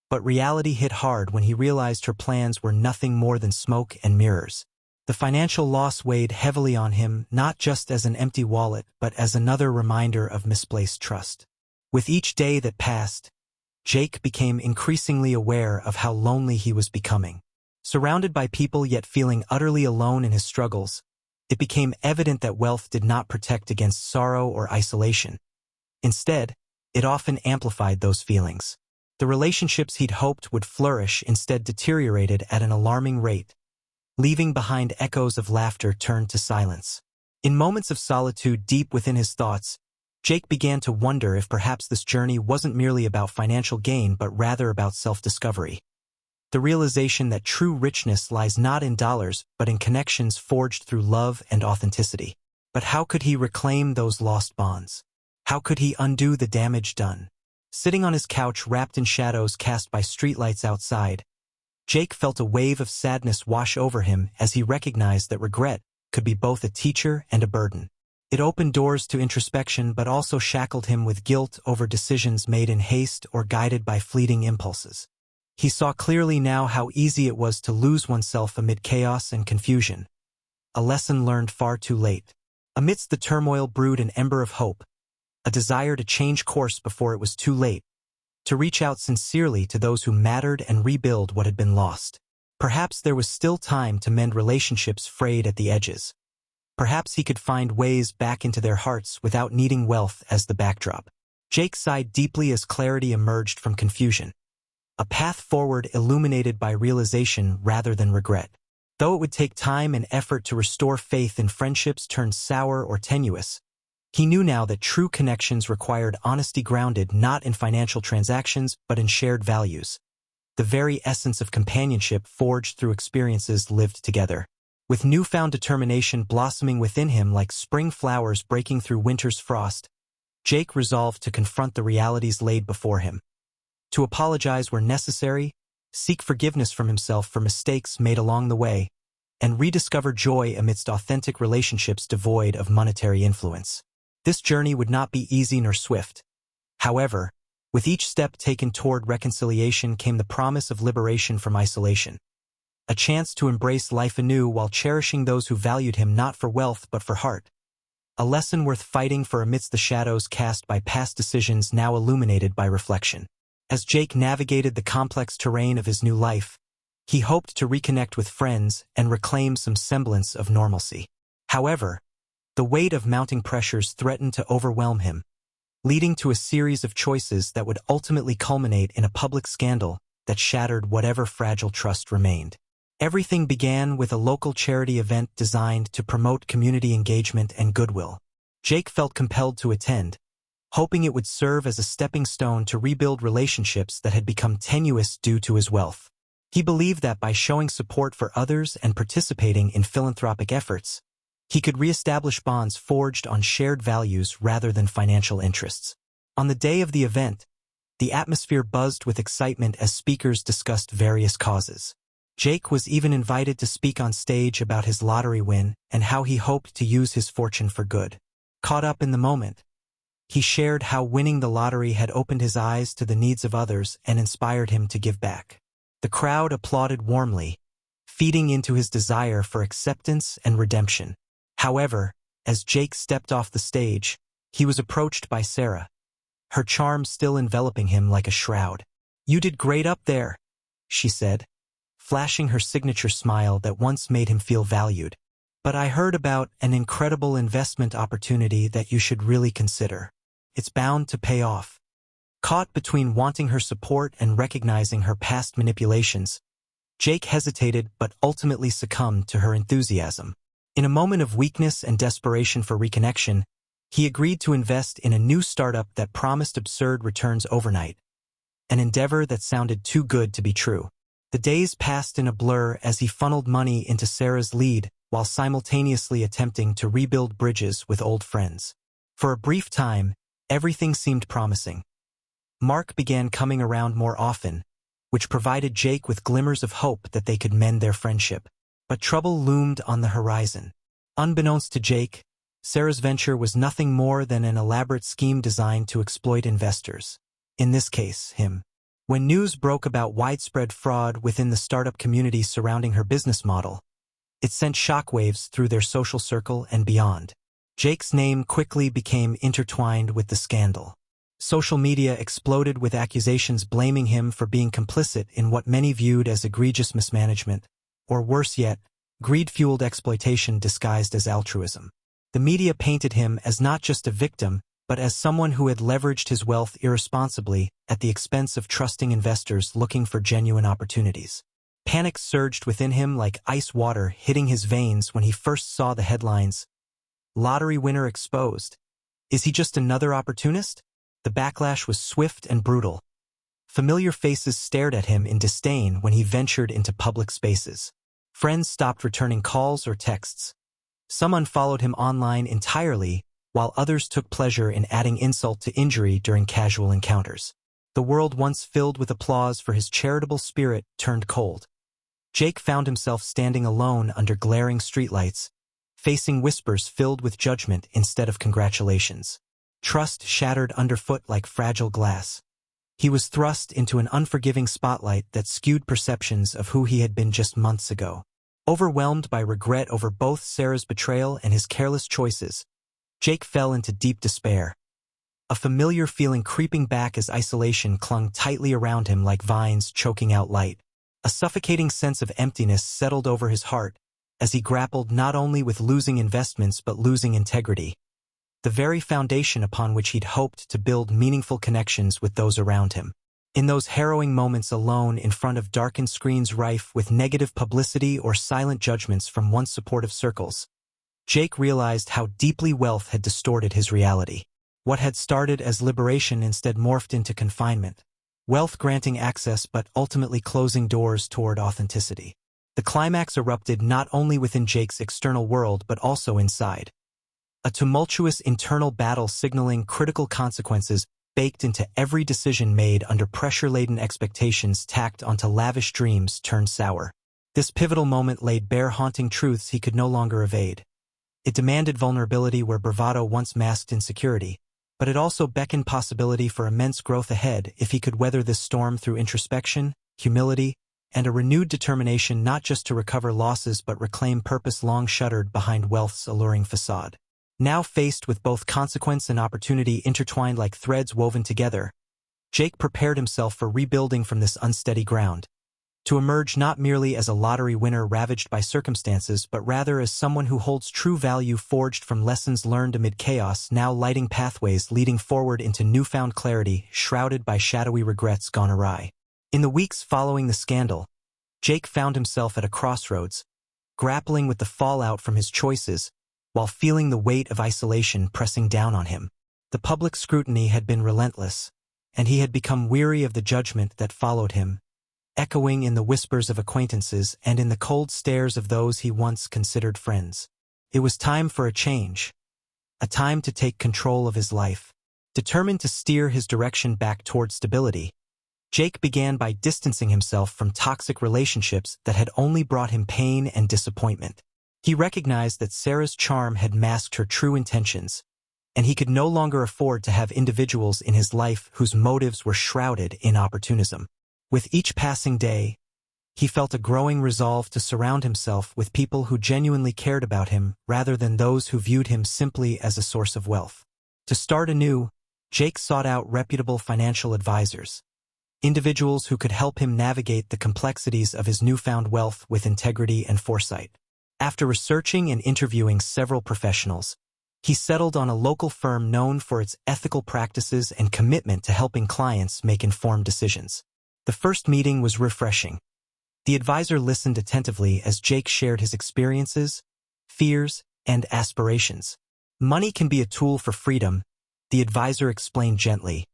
But reality hit hard when he realized her plans were nothing more than smoke and mirrors. The financial loss weighed heavily on him, not just as an empty wallet, but as another reminder of misplaced trust. With each day that passed, Jake became increasingly aware of how lonely he was becoming. Surrounded by people yet feeling utterly alone in his struggles, it became evident that wealth did not protect against sorrow or isolation. Instead, it often amplified those feelings. The relationships he'd hoped would flourish instead deteriorated at an alarming rate, leaving behind echoes of laughter turned to silence. In moments of solitude deep within his thoughts, Jake began to wonder if perhaps this journey wasn't merely about financial gain but rather about self-discovery. The realization that true richness lies not in dollars but in connections forged through love and authenticity. But how could he reclaim those lost bonds? How could he undo the damage done? Sitting on his couch wrapped in shadows cast by streetlights outside, Jake felt a wave of sadness wash over him as he recognized that regret could be both a teacher and a burden. It opened doors to introspection but also shackled him with guilt over decisions made in haste or guided by fleeting impulses. He saw clearly now how easy it was to lose oneself amid chaos and confusion, a lesson learned far too late. Amidst the turmoil brewed an ember of hope, a desire to change course before it was too late, to reach out sincerely to those who mattered and rebuild what had been lost. Perhaps there was still time to mend relationships frayed at the edges. Perhaps he could find ways back into their hearts without needing wealth as the backdrop. Jake sighed deeply as clarity emerged from confusion. A path forward illuminated by realization rather than regret. Though it would take time and effort to restore faith in friendships turned sour or tenuous, he knew now that true connections required honesty grounded not in financial transactions but in shared values. The very essence of companionship forged through experiences lived together. With newfound determination blossoming within him like spring flowers breaking through winter's frost, Jake resolved to confront the realities laid before him. To apologize where necessary, seek forgiveness from himself for mistakes made along the way, and rediscover joy amidst authentic relationships devoid of monetary influence. This journey would not be easy nor swift. However, with each step taken toward reconciliation came the promise of liberation from isolation. A chance to embrace life anew while cherishing those who valued him not for wealth but for heart. A lesson worth fighting for amidst the shadows cast by past decisions now illuminated by reflection. As Jake navigated the complex terrain of his new life, he hoped to reconnect with friends and reclaim some semblance of normalcy. However, the weight of mounting pressures threatened to overwhelm him, leading to a series of choices that would ultimately culminate in a public scandal that shattered whatever fragile trust remained. Everything began with a local charity event designed to promote community engagement and goodwill. Jake felt compelled to attend, hoping it would serve as a stepping stone to rebuild relationships that had become tenuous due to his wealth. He believed that by showing support for others and participating in philanthropic efforts, he could reestablish bonds forged on shared values rather than financial interests. On the day of the event, the atmosphere buzzed with excitement as speakers discussed various causes. Jake was even invited to speak on stage about his lottery win and how he hoped to use his fortune for good. Caught up in the moment, he shared how winning the lottery had opened his eyes to the needs of others and inspired him to give back. The crowd applauded warmly, feeding into his desire for acceptance and redemption. However, as Jake stepped off the stage, he was approached by Sarah, her charm still enveloping him like a shroud. "You did great up there," she said, flashing her signature smile that once made him feel valued. "But I heard about an incredible investment opportunity that you should really consider. It's bound to pay off." Caught between wanting her support and recognizing her past manipulations, Jake hesitated but ultimately succumbed to her enthusiasm. In a moment of weakness and desperation for reconnection, he agreed to invest in a new startup that promised absurd returns overnight, an endeavor that sounded too good to be true. The days passed in a blur as he funneled money into Sarah's lead, while simultaneously attempting to rebuild bridges with old friends. For a brief time, everything seemed promising. Mark began coming around more often, which provided Jake with glimmers of hope that they could mend their friendship. But trouble loomed on the horizon. Unbeknownst to Jake, Sarah's venture was nothing more than an elaborate scheme designed to exploit investors. In this case, him. When news broke about widespread fraud within the startup community surrounding her business model, it sent shockwaves through their social circle and beyond. Jake's name quickly became intertwined with the scandal. Social media exploded with accusations blaming him for being complicit in what many viewed as egregious mismanagement, or worse yet, greed-fueled exploitation disguised as altruism. The media painted him as not just a victim, but as someone who had leveraged his wealth irresponsibly at the expense of trusting investors looking for genuine opportunities. Panic surged within him like ice water hitting his veins when he first saw the headlines, "Lottery winner exposed. Is he just another opportunist?" The backlash was swift and brutal. Familiar faces stared at him in disdain when he ventured into public spaces. Friends stopped returning calls or texts. Some unfollowed him online entirely, while others took pleasure in adding insult to injury during casual encounters. The world once filled with applause for his charitable spirit turned cold. Jake found himself standing alone under glaring streetlights, facing whispers filled with judgment instead of congratulations. Trust shattered underfoot like fragile glass. He was thrust into an unforgiving spotlight that skewed perceptions of who he had been just months ago. Overwhelmed by regret over both Sarah's betrayal and his careless choices, Jake fell into deep despair. A familiar feeling creeping back as isolation clung tightly around him like vines choking out light. A suffocating sense of emptiness settled over his heart as he grappled not only with losing investments but losing integrity, the very foundation upon which he'd hoped to build meaningful connections with those around him. In those harrowing moments alone in front of darkened screens rife with negative publicity or silent judgments from once supportive circles, Jake realized how deeply wealth had distorted his reality. What had started as liberation instead morphed into confinement. Wealth granting access but ultimately closing doors toward authenticity. The climax erupted not only within Jake's external world but also inside. A tumultuous internal battle signaling critical consequences baked into every decision made under pressure-laden expectations tacked onto lavish dreams turned sour. This pivotal moment laid bare haunting truths he could no longer evade. It demanded vulnerability where bravado once masked insecurity, but it also beckoned possibility for immense growth ahead if he could weather this storm through introspection, humility, and a renewed determination not just to recover losses but reclaim purpose long shuttered behind wealth's alluring facade. Now faced with both consequence and opportunity intertwined like threads woven together, Jake prepared himself for rebuilding from this unsteady ground, to emerge not merely as a lottery winner ravaged by circumstances but rather as someone who holds true value forged from lessons learned amid chaos, now lighting pathways leading forward into newfound clarity shrouded by shadowy regrets gone awry. In the weeks following the scandal, Jake found himself at a crossroads, grappling with the fallout from his choices, while feeling the weight of isolation pressing down on him. The public scrutiny had been relentless, and he had become weary of the judgment that followed him, echoing in the whispers of acquaintances and in the cold stares of those he once considered friends. It was time for a change, a time to take control of his life. Determined to steer his direction back toward stability, Jake began by distancing himself from toxic relationships that had only brought him pain and disappointment. He recognized that Sarah's charm had masked her true intentions, and he could no longer afford to have individuals in his life whose motives were shrouded in opportunism. With each passing day, he felt a growing resolve to surround himself with people who genuinely cared about him rather than those who viewed him simply as a source of wealth. To start anew, Jake sought out reputable financial advisors, individuals who could help him navigate the complexities of his newfound wealth with integrity and foresight. After researching and interviewing several professionals, he settled on a local firm known for its ethical practices and commitment to helping clients make informed decisions. The first meeting was refreshing. The advisor listened attentively as Jake shared his experiences, fears, and aspirations. Money can be a tool for freedom, the advisor explained gently,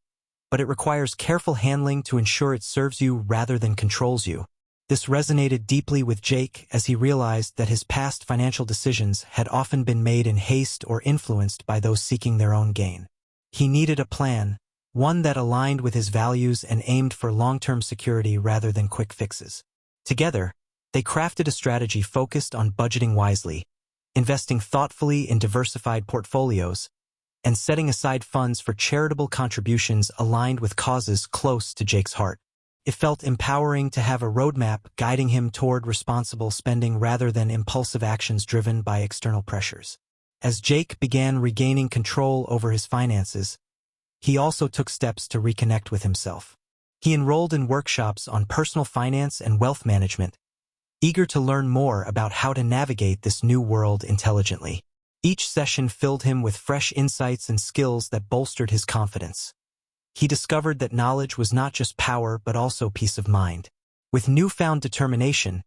but it requires careful handling to ensure it serves you rather than controls you. This resonated deeply with Jake as he realized that his past financial decisions had often been made in haste or influenced by those seeking their own gain. He needed a plan, one that aligned with his values and aimed for long-term security rather than quick fixes. Together, they crafted a strategy focused on budgeting wisely, investing thoughtfully in diversified portfolios, and setting aside funds for charitable contributions aligned with causes close to Jake's heart. It felt empowering to have a roadmap guiding him toward responsible spending rather than impulsive actions driven by external pressures. As Jake began regaining control over his finances, he also took steps to reconnect with himself. He enrolled in workshops on personal finance and wealth management, eager to learn more about how to navigate this new world intelligently. Each session filled him with fresh insights and skills that bolstered his confidence. He discovered that knowledge was not just power but also peace of mind. With newfound determination,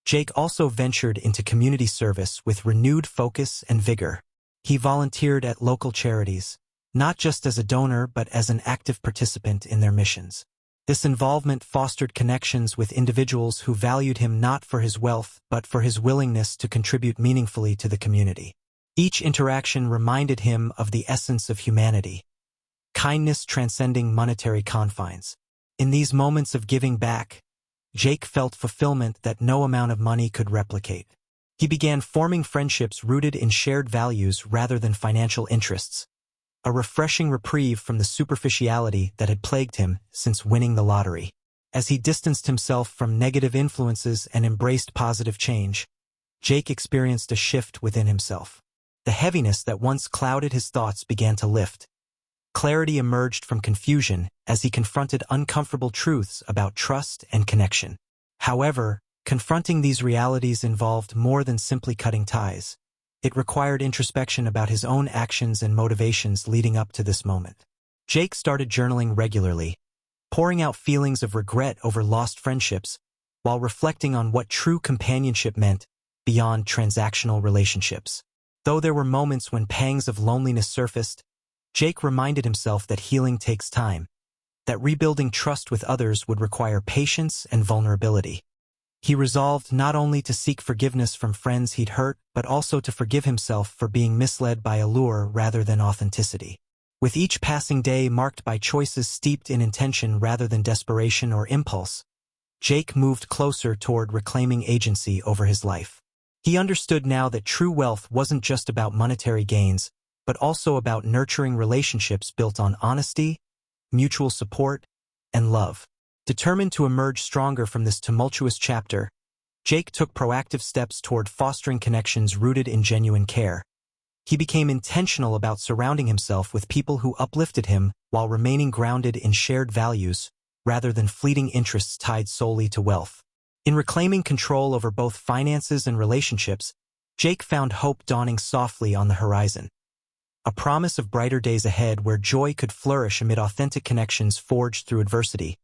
Jake also ventured into community service with renewed focus and vigor. He volunteered at local charities, not just as a donor but as an active participant in their missions. This involvement fostered connections with individuals who valued him not for his wealth but for his willingness to contribute meaningfully to the community. Each interaction reminded him of the essence of humanity, kindness transcending monetary confines. In these moments of giving back, Jake felt fulfillment that no amount of money could replicate. He began forming friendships rooted in shared values rather than financial interests, a refreshing reprieve from the superficiality that had plagued him since winning the lottery. As he distanced himself from negative influences and embraced positive change, Jake experienced a shift within himself. The heaviness that once clouded his thoughts began to lift. Clarity emerged from confusion as he confronted uncomfortable truths about trust and connection. However, confronting these realities involved more than simply cutting ties. It required introspection about his own actions and motivations leading up to this moment. Jake started journaling regularly, pouring out feelings of regret over lost friendships, while reflecting on what true companionship meant beyond transactional relationships. Though there were moments when pangs of loneliness surfaced, Jake reminded himself that healing takes time, that rebuilding trust with others would require patience and vulnerability. He resolved not only to seek forgiveness from friends he'd hurt, but also to forgive himself for being misled by allure rather than authenticity. With each passing day marked by choices steeped in intention rather than desperation or impulse, Jake moved closer toward reclaiming agency over his life. He understood now that true wealth wasn't just about monetary gains, but also about nurturing relationships built on honesty, mutual support, and love. Determined to emerge stronger from this tumultuous chapter, Jake took proactive steps toward fostering connections rooted in genuine care. He became intentional about surrounding himself with people who uplifted him while remaining grounded in shared values rather than fleeting interests tied solely to wealth. In reclaiming control over both finances and relationships, Jake found hope dawning softly on the horizon. A promise of brighter days ahead where joy could flourish amid authentic connections forged through adversity.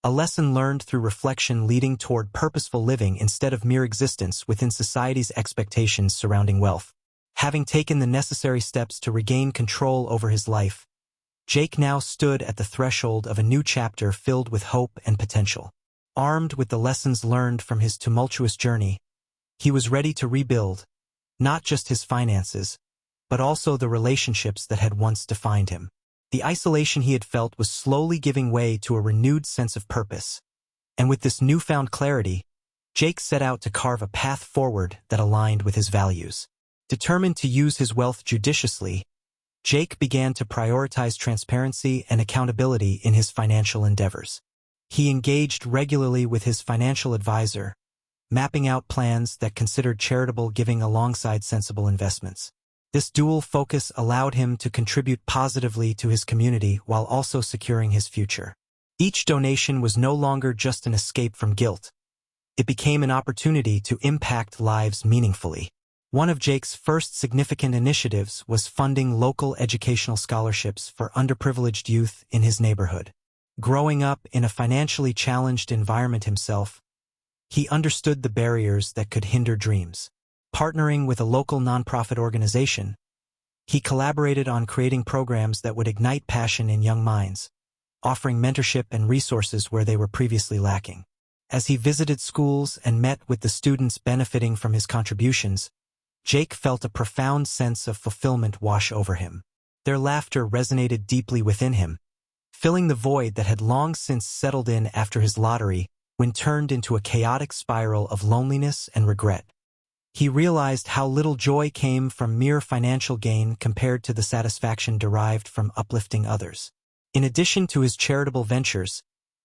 A lesson learned through reflection leading toward purposeful living instead of mere existence within society's expectations surrounding wealth. Having taken the necessary steps to regain control over his life, Jake now stood at the threshold of a new chapter filled with hope and potential. Armed with the lessons learned from his tumultuous journey, he was ready to rebuild, not just his finances, but also the relationships that had once defined him. The isolation he had felt was slowly giving way to a renewed sense of purpose. And with this newfound clarity, Jake set out to carve a path forward that aligned with his values. Determined to use his wealth judiciously, Jake began to prioritize transparency and accountability in his financial endeavors. He engaged regularly with his financial advisor, mapping out plans that considered charitable giving alongside sensible investments. This dual focus allowed him to contribute positively to his community while also securing his future. Each donation was no longer just an escape from guilt. It became an opportunity to impact lives meaningfully. One of Jake's first significant initiatives was funding local educational scholarships for underprivileged youth in his neighborhood. Growing up in a financially challenged environment himself, he understood the barriers that could hinder dreams. Partnering with a local nonprofit organization, he collaborated on creating programs that would ignite passion in young minds, offering mentorship and resources where they were previously lacking. As he visited schools and met with the students benefiting from his contributions, Jake felt a profound sense of fulfillment wash over him. Their laughter resonated deeply within him, filling the void that had long since settled in after his lottery when turned into a chaotic spiral of loneliness and regret. He realized how little joy came from mere financial gain compared to the satisfaction derived from uplifting others. In addition to his charitable ventures,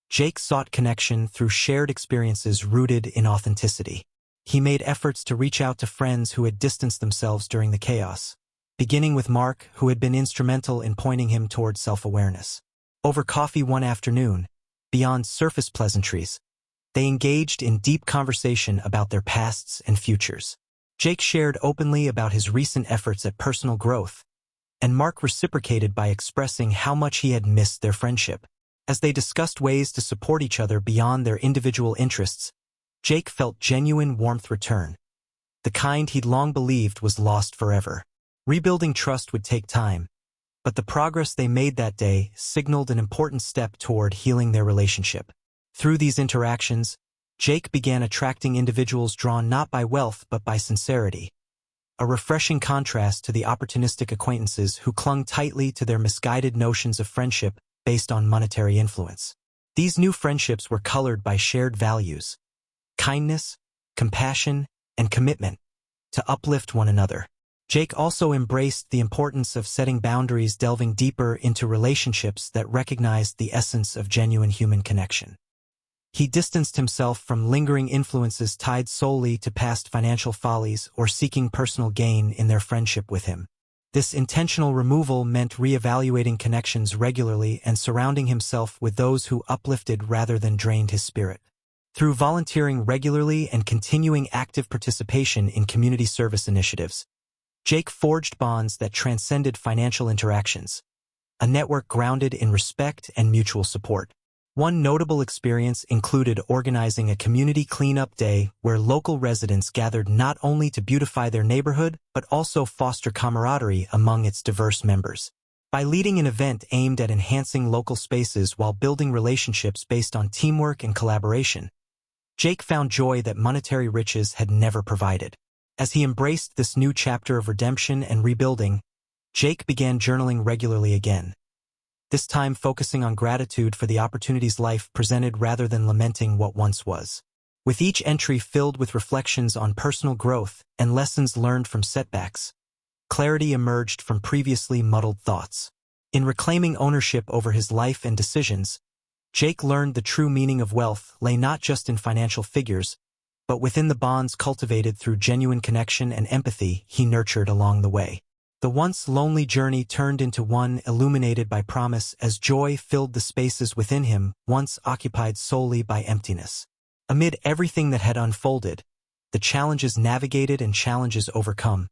Jake sought connection through shared experiences rooted in authenticity. He made efforts to reach out to friends who had distanced themselves during the chaos, beginning with Mark, who had been instrumental in pointing him toward self-awareness. Over coffee one afternoon, beyond surface pleasantries, they engaged in deep conversation about their pasts and futures. Jake shared openly about his recent efforts at personal growth, and Mark reciprocated by expressing how much he had missed their friendship. As they discussed ways to support each other beyond their individual interests, Jake felt genuine warmth return, the kind he'd long believed was lost forever. Rebuilding trust would take time, but the progress they made that day signaled an important step toward healing their relationship. Through these interactions, Jake began attracting individuals drawn not by wealth but by sincerity, a refreshing contrast to the opportunistic acquaintances who clung tightly to their misguided notions of friendship based on monetary influence. These new friendships were colored by shared values: kindness, compassion, and commitment to uplift one another. Jake also embraced the importance of setting boundaries, delving deeper into relationships that recognized the essence of genuine human connection. He distanced himself from lingering influences tied solely to past financial follies or seeking personal gain in their friendship with him. This intentional removal meant reevaluating connections regularly and surrounding himself with those who uplifted rather than drained his spirit. Through volunteering regularly and continuing active participation in community service initiatives, Jake forged bonds that transcended financial interactions, a network grounded in respect and mutual support. One notable experience included organizing a community cleanup day where local residents gathered not only to beautify their neighborhood but also foster camaraderie among its diverse members. By leading an event aimed at enhancing local spaces while building relationships based on teamwork and collaboration, Jake found joy that monetary riches had never provided. As he embraced this new chapter of redemption and rebuilding, Jake began journaling regularly again, this time focusing on gratitude for the opportunities life presented rather than lamenting what once was. With each entry filled with reflections on personal growth and lessons learned from setbacks, clarity emerged from previously muddled thoughts. In reclaiming ownership over his life and decisions, Jake learned the true meaning of wealth lay not just in financial figures, but within the bonds cultivated through genuine connection and empathy he nurtured along the way. The once lonely journey turned into one illuminated by promise as joy filled the spaces within him once occupied solely by emptiness. Amid everything that had unfolded, the challenges navigated and challenges overcome,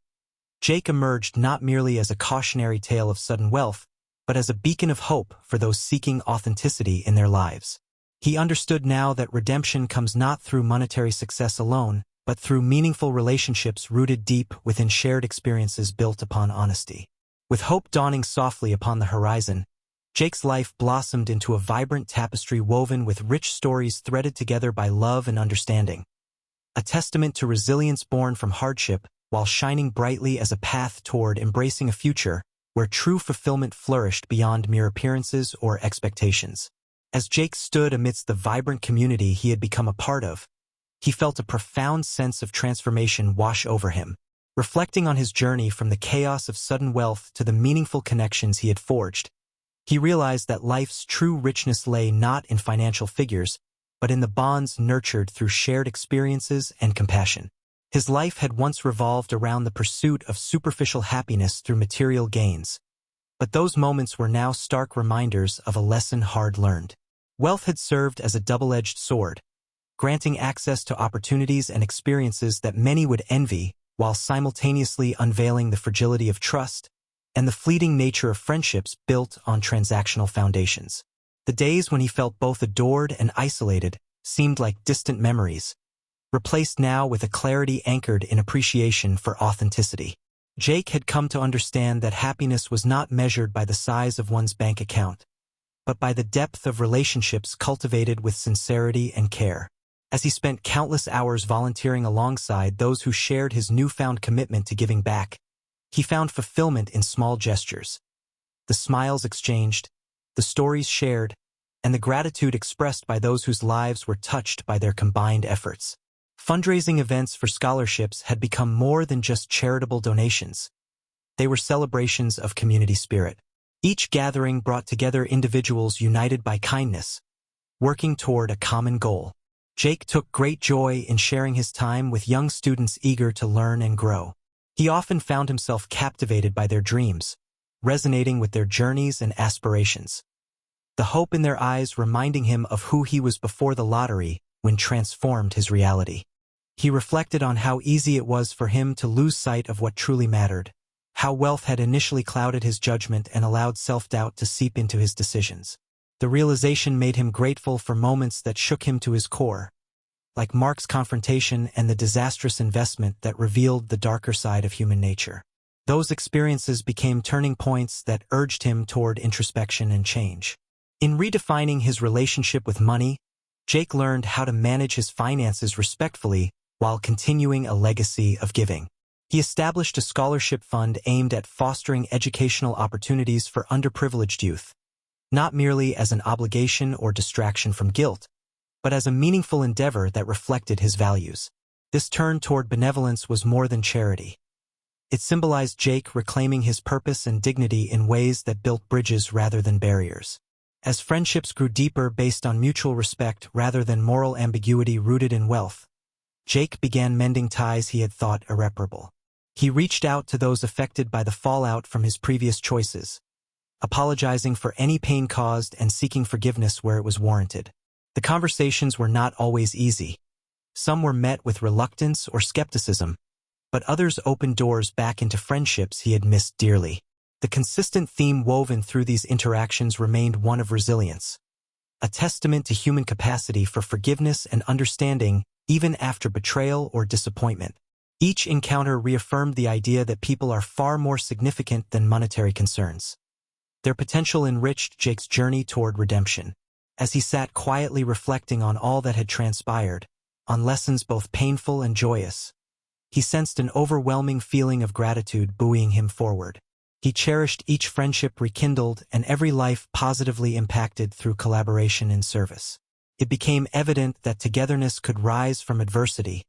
Jake emerged not merely as a cautionary tale of sudden wealth, but as a beacon of hope for those seeking authenticity in their lives. He understood now that redemption comes not through monetary success alone, but through meaningful relationships rooted deep within shared experiences built upon honesty. With hope dawning softly upon the horizon, Jake's life blossomed into a vibrant tapestry woven with rich stories threaded together by love and understanding, a testament to resilience born from hardship while shining brightly as a path toward embracing a future where true fulfillment flourished beyond mere appearances or expectations. As Jake stood amidst the vibrant community he had become a part of, he felt a profound sense of transformation wash over him. Reflecting on his journey from the chaos of sudden wealth to the meaningful connections he had forged, he realized that life's true richness lay not in financial figures, but in the bonds nurtured through shared experiences and compassion. His life had once revolved around the pursuit of superficial happiness through material gains, but those moments were now stark reminders of a lesson hard learned. Wealth had served as a double-edged sword, granting access to opportunities and experiences that many would envy, while simultaneously unveiling the fragility of trust and the fleeting nature of friendships built on transactional foundations. The days when he felt both adored and isolated seemed like distant memories, replaced now with a clarity anchored in appreciation for authenticity. Jake had come to understand that happiness was not measured by the size of one's bank account, but by the depth of relationships cultivated with sincerity and care. As he spent countless hours volunteering alongside those who shared his newfound commitment to giving back, he found fulfillment in small gestures. The smiles exchanged, the stories shared, and the gratitude expressed by those whose lives were touched by their combined efforts. Fundraising events for scholarships had become more than just charitable donations. They were celebrations of community spirit. Each gathering brought together individuals united by kindness, working toward a common goal. Jake took great joy in sharing his time with young students eager to learn and grow. He often found himself captivated by their dreams, resonating with their journeys and aspirations. The hope in their eyes reminding him of who he was before the lottery when transformed his reality. He reflected on how easy it was for him to lose sight of what truly mattered, how wealth had initially clouded his judgment and allowed self-doubt to seep into his decisions. The realization made him grateful for moments that shook him to his core, like Mark's confrontation and the disastrous investment that revealed the darker side of human nature. Those experiences became turning points that urged him toward introspection and change. In redefining his relationship with money, Jake learned how to manage his finances respectfully while continuing a legacy of giving. He established a scholarship fund aimed at fostering educational opportunities for underprivileged youth, not merely as an obligation or distraction from guilt, but as a meaningful endeavor that reflected his values. This turn toward benevolence was more than charity. It symbolized Jake reclaiming his purpose and dignity in ways that built bridges rather than barriers. As friendships grew deeper based on mutual respect rather than moral ambiguity rooted in wealth, Jake began mending ties he had thought irreparable. He reached out to those affected by the fallout from his previous choices, apologizing for any pain caused and seeking forgiveness where it was warranted. The conversations were not always easy. Some were met with reluctance or skepticism, but others opened doors back into friendships he had missed dearly. The consistent theme woven through these interactions remained one of resilience, a testament to human capacity for forgiveness and understanding even after betrayal or disappointment. Each encounter reaffirmed the idea that people are far more significant than monetary concerns. Their potential enriched Jake's journey toward redemption. As he sat quietly reflecting on all that had transpired, on lessons both painful and joyous, he sensed an overwhelming feeling of gratitude buoying him forward. He cherished each friendship rekindled and every life positively impacted through collaboration and service. It became evident that togetherness could rise from adversity,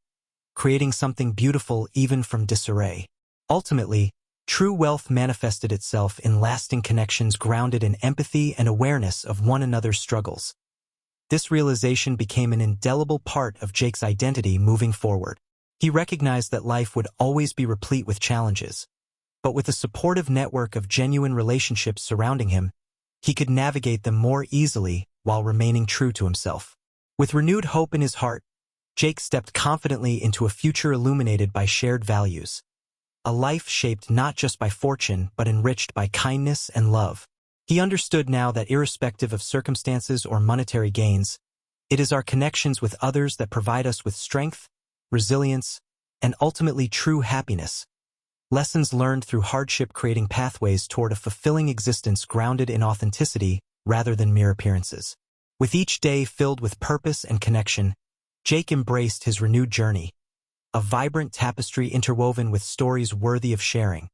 creating something beautiful even from disarray. Ultimately, true wealth manifested itself in lasting connections grounded in empathy and awareness of one another's struggles. This realization became an indelible part of Jake's identity moving forward. He recognized that life would always be replete with challenges, but with a supportive network of genuine relationships surrounding him, he could navigate them more easily while remaining true to himself. With renewed hope in his heart, Jake stepped confidently into a future illuminated by shared values, a life shaped not just by fortune but enriched by kindness and love. He understood now that irrespective of circumstances or monetary gains, it is our connections with others that provide us with strength, resilience, and ultimately true happiness. Lessons learned through hardship creating pathways toward a fulfilling existence grounded in authenticity rather than mere appearances. With each day filled with purpose and connection, Jake embraced his renewed journey, a vibrant tapestry interwoven with stories worthy of sharing,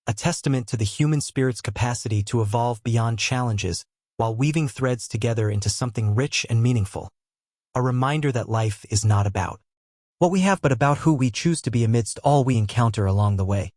a testament to the human spirit's capacity to evolve beyond challenges while weaving threads together into something rich and meaningful. A reminder that life is not about what we have but about who we choose to be amidst all we encounter along the way.